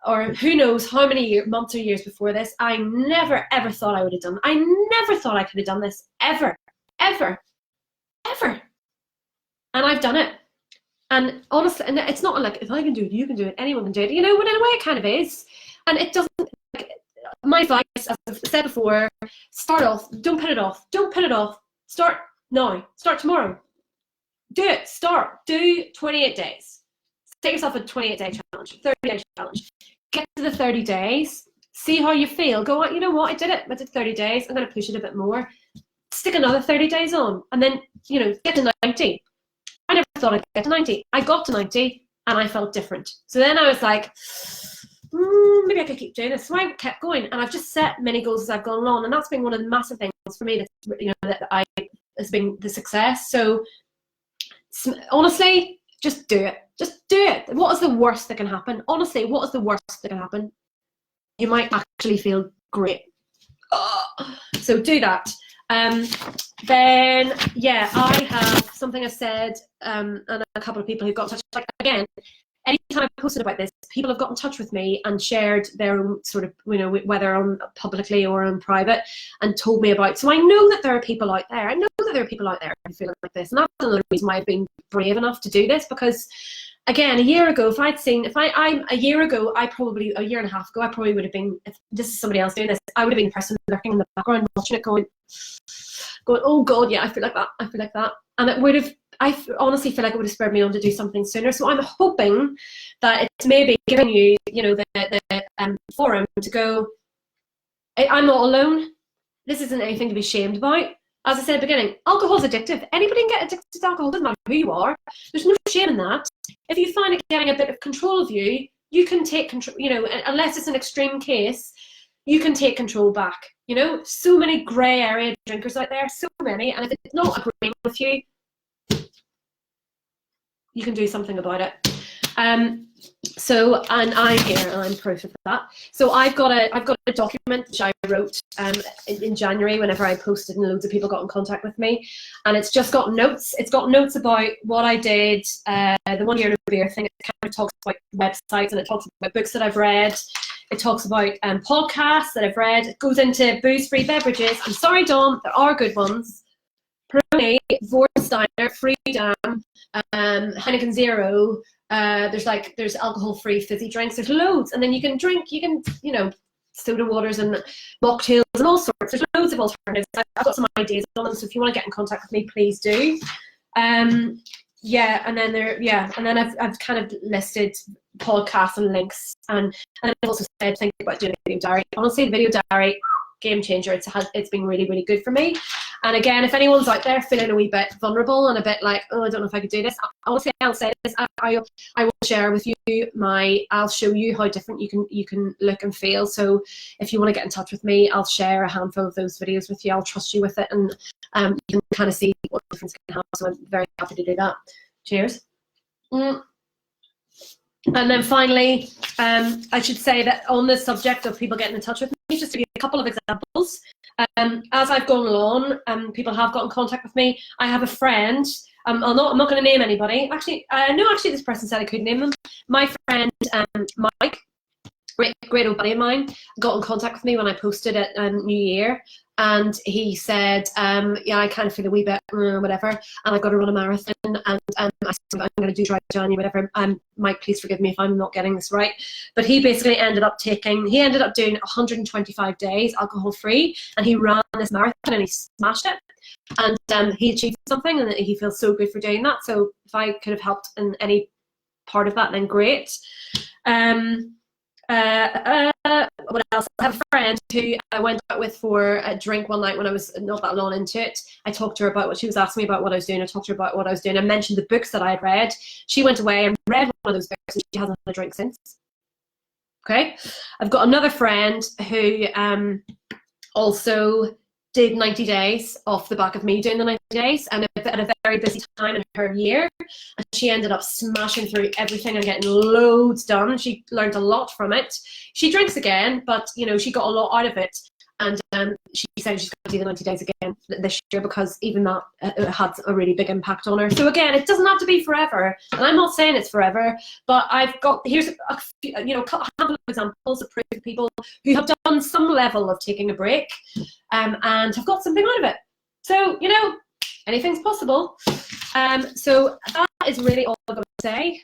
or who knows how many months or years before this, I never ever thought I would have done. I never thought I could have done this ever, ever, ever, and I've done it. And honestly, and it's not like if I can do it, you can do it, anyone can do it. But in a way, it kind of is, and it doesn't. My advice, as I've said before, start off. Don't put it off. Don't put it off. Start now. Start tomorrow. Do it. Start. Do 28 days. Take yourself a 28-day challenge, 30-day challenge. Get to the 30 days. See how you feel. Go on. You know what? I did it. I did 30 days. I'm going to push it a bit more. Stick another 30 days on, and then get to 90. I never thought I'd get to 90. I got to 90, and I felt different. So then I was like, maybe I could keep doing this. So I kept going, and I've just set many goals as I've gone along, and that's been one of the massive things for me that has been the success. So honestly, just do it. Just do it. What is the worst that can happen? Honestly, what is the worst that can happen? You might actually feel great. So do that. Then yeah, I have something I said, and a couple of people who got in touch. Like again, anytime I posted about this, people have got in touch with me and shared their own sort of, whether on publicly or on private, and told me about. So I know that there are people out there. I know that there are people out there who feel like this, and that's another reason why I've been brave enough to do this. Because again, a year ago, a year and a half ago, I probably would have been, if this is somebody else doing this, I would have been the person lurking in the background watching it going, oh God, yeah, I feel like that. And it would have, I honestly feel like it would have spurred me on to do something sooner. So I'm hoping that it's maybe giving you, the forum to go, I'm not alone. This isn't anything to be ashamed about. As I said at the beginning, alcohol's addictive. Anybody can get addicted to alcohol, doesn't matter who you are. There's no shame in that. If you find it getting a bit of control of you, you can take control, unless it's an extreme case, you can take control back. So many grey area drinkers out there, so many, and if it's not agreeing with you, you can do something about it. So, and I'm here, and I'm proof of that. So I've got a document which I wrote in January whenever I posted, and loads of people got in contact with me, and it's just got notes. It's got notes about what I did, the 1 year no beer thing. It kind of talks about websites, and it talks about books that I've read. It talks about podcasts that I've read. It goes into booze-free beverages. I'm sorry, Dom, there are good ones. Peroni, Vorsteiner, Freedom, Heineken Zero. There's alcohol-free fizzy drinks. There's loads, and then you can drink. You can, you know, soda waters and mocktails and all sorts. There's loads of alternatives. I've got some ideas on them, so if you want to get in contact with me, please do. Yeah, and then I've kind of listed podcasts and links, and I've also said think about doing a video diary. Honestly, the video diary, game changer. It's been really, really good for me. And again, if anyone's out there feeling a wee bit vulnerable and a bit like, oh, I don't know if I could do this, honestly, I'll say this. I will share with you I'll show you how different you can look and feel. So if you want to get in touch with me, I'll share a handful of those videos with you. I'll trust you with it, and you can kind of see what difference it can have. So I'm very happy to do that. Cheers. And then finally, I should say that on the subject of people getting in touch with me, just to give you a couple of examples. As I've gone along, people have got in contact with me. I have a friend. I'm not going to name anybody. Actually, this person said I could name them. My friend Mike, great old buddy of mine, got in contact with me when I posted at New Year, and he said, yeah, I kind of feel a wee bit whatever, and I've got to run a marathon, and I said, I'm going to do dry January, whatever. Mike, please forgive me if I'm not getting this right, but he basically ended up doing 125 days alcohol free, and he ran this marathon and he smashed it, and he achieved something, and he feels so good for doing that. So if I could have helped in any part of that, then great. What else? I have a friend who I went out with for a drink one night when I was not that long into it. I talked to her about what she was asking me about what I was doing. I talked to her about what I was doing. I mentioned the books that I had read. She went away and read one of those books, and she hasn't had a drink since. Okay. I've got another friend who also did 90 days off the back of me doing the 90 days, and at a very busy time in her year, and she ended up smashing through everything and getting loads done. She learned a lot from it. She drinks again, but you know, she got a lot out of it, and she said she's going to do the 90 days again this year, because even that had a really big impact on her. So again, it doesn't have to be forever, and I'm not saying it's forever, but here's a handful of examples of proof of people who have done some level of taking a break, and have got something out of it. So, you know, anything's possible. So that is really all I'm going to say.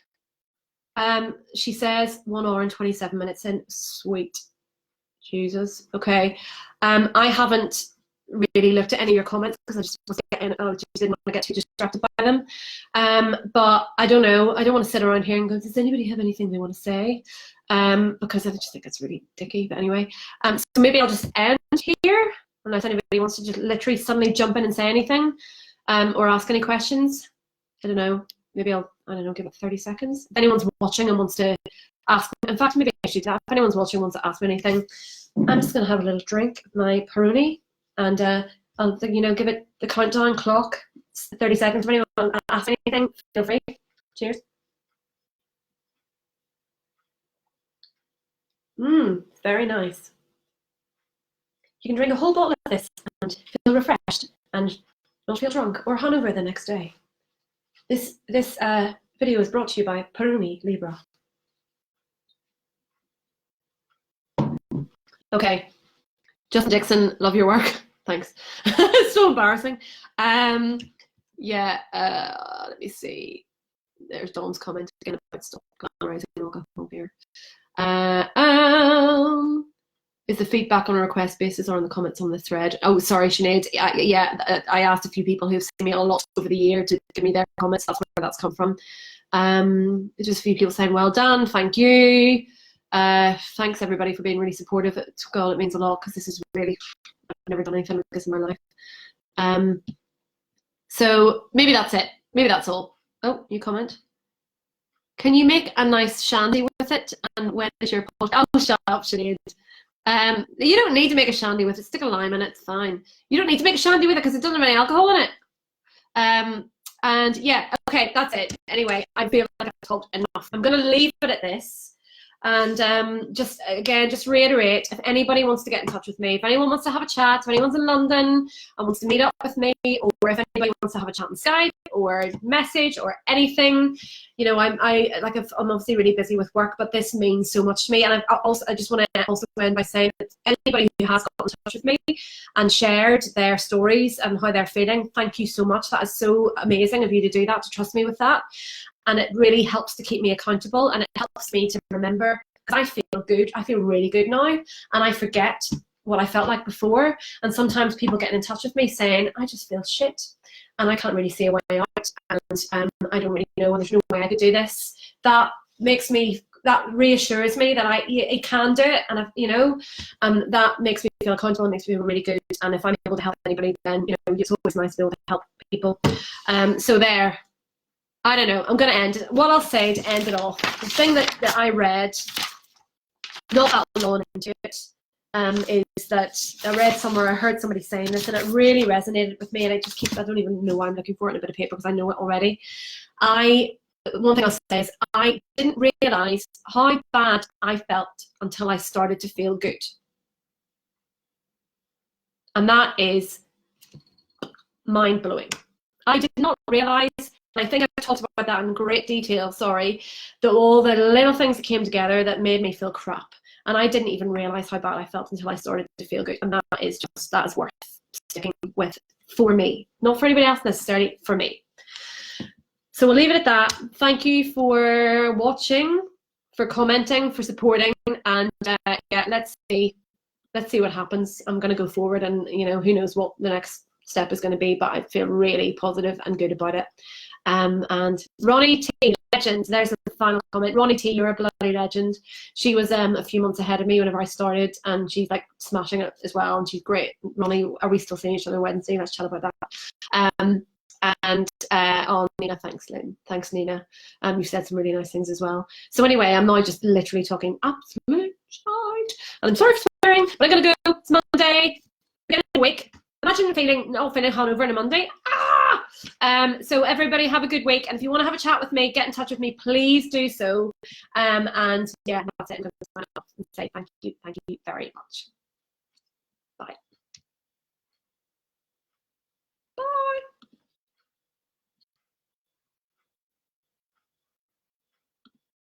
She says 1 hour and 27 minutes in. Sweet Jesus. Okay. I haven't really looked at any of your comments because I just didn't want to get too distracted by them. But I don't know. I don't want to sit around here and go, does anybody have anything they want to say? Because I just think it's really dicky. But anyway, so maybe I'll just end here unless anybody wants to just literally suddenly jump in and say anything, or ask any questions. I don't know. Maybe I don't know, give it 30 seconds. If anyone's watching and wants to ask, in fact, maybe I should do that. If anyone's watching and wants to ask me anything, I'm just going to have a little drink of my Peroni, and I'll, give it the countdown clock. It's 30 seconds. If anyone wants to ask anything, feel free. Cheers. Very nice. You can drink a whole bottle of this and feel refreshed and not feel drunk or hungover the next day. This video is brought to you by Peroni Libra. Okay, Justin Dixon, love your work. Thanks. It's so embarrassing. Let me see. There's Dawn's comment again about stop glamorizing alcohol beer. Is the feedback on a request basis or on the comments on the thread? Oh, sorry, Sinead. I asked a few people who've seen me a lot over the year to give me their comments. That's where that's come from. There's just a few people saying, well done, thank you. Thanks everybody for being really supportive. God, it means a lot, because this is really, I've never done anything like this in my life. So maybe that's it. Maybe that's all. Oh, you comment. Can you make a nice shandy with it? And when is your podcast? Oh, shut up, Sinead. You don't need to make a shandy with it. Stick a lime in it, it's fine. You don't need to make a shandy with it because it doesn't have any alcohol in it. And yeah, okay, that's it. Anyway, I feel like I've talked enough. I'm going to leave it at this. And just again, just reiterate, if anybody wants to get in touch with me, if anyone wants to have a chat, if anyone's in London and wants to meet up with me, or if anybody wants to have a chat on Skype or message or anything, you know, I'm obviously really busy with work, but this means so much to me. And I just want to also end by saying that anybody who has got in touch with me and shared their stories and how they're feeling, thank you so much. That is so amazing of you to do that, to trust me with that. And it really helps to keep me accountable, and it helps me to remember, because I feel good. I feel really good now, and I forget what I felt like before. And sometimes people get in touch with me saying, I just feel shit and I can't really see a way out, and I don't really know, and there's no way I could do this. That reassures me that I can do it, and you know, that makes me feel accountable and makes me feel really good. And if I'm able to help anybody, then you know, it's always nice to be able to help people. So there. I don't know, I'm going to end it. What I'll say to end it off, the thing that I read, not that long into it, is that I read somewhere, I heard somebody saying this, and it really resonated with me, and I don't even know why I'm looking for it in a bit of paper, because I know it already. One thing I'll say is, I didn't realise how bad I felt until I started to feel good. And that is mind-blowing. I did not realise, I think I've talked about that in great detail, that all the little things that came together that made me feel crap. And I didn't even realise how bad I felt until I started to feel good. And that is worth sticking with for me. Not for anybody else necessarily, for me. So we'll leave it at that. Thank you for watching, for commenting, for supporting. And yeah, let's see what happens. I'm going to go forward, and you know, who knows what the next step is going to be, but I feel really positive and good about it. And Ronnie T, legend, there's the final comment. Ronnie T, you're a bloody legend. She was a few months ahead of me whenever I started, and she's like smashing it as well, and she's great. Ronnie, are we still seeing each other Wednesday? Let's chat about that. Oh, Nina, thanks, Lynne. Thanks, Nina. You said some really nice things as well. So anyway, I'm now just literally talking absolute shite. And I'm sorry for swearing, but I'm gonna go. It's Monday, beginning of the week. Imagine feeling hungover on a Monday. So everybody have a good week, and if you want to have a chat with me, get in touch with me, please do so. And yeah, that's it. I'm going to sign off and say thank you very much.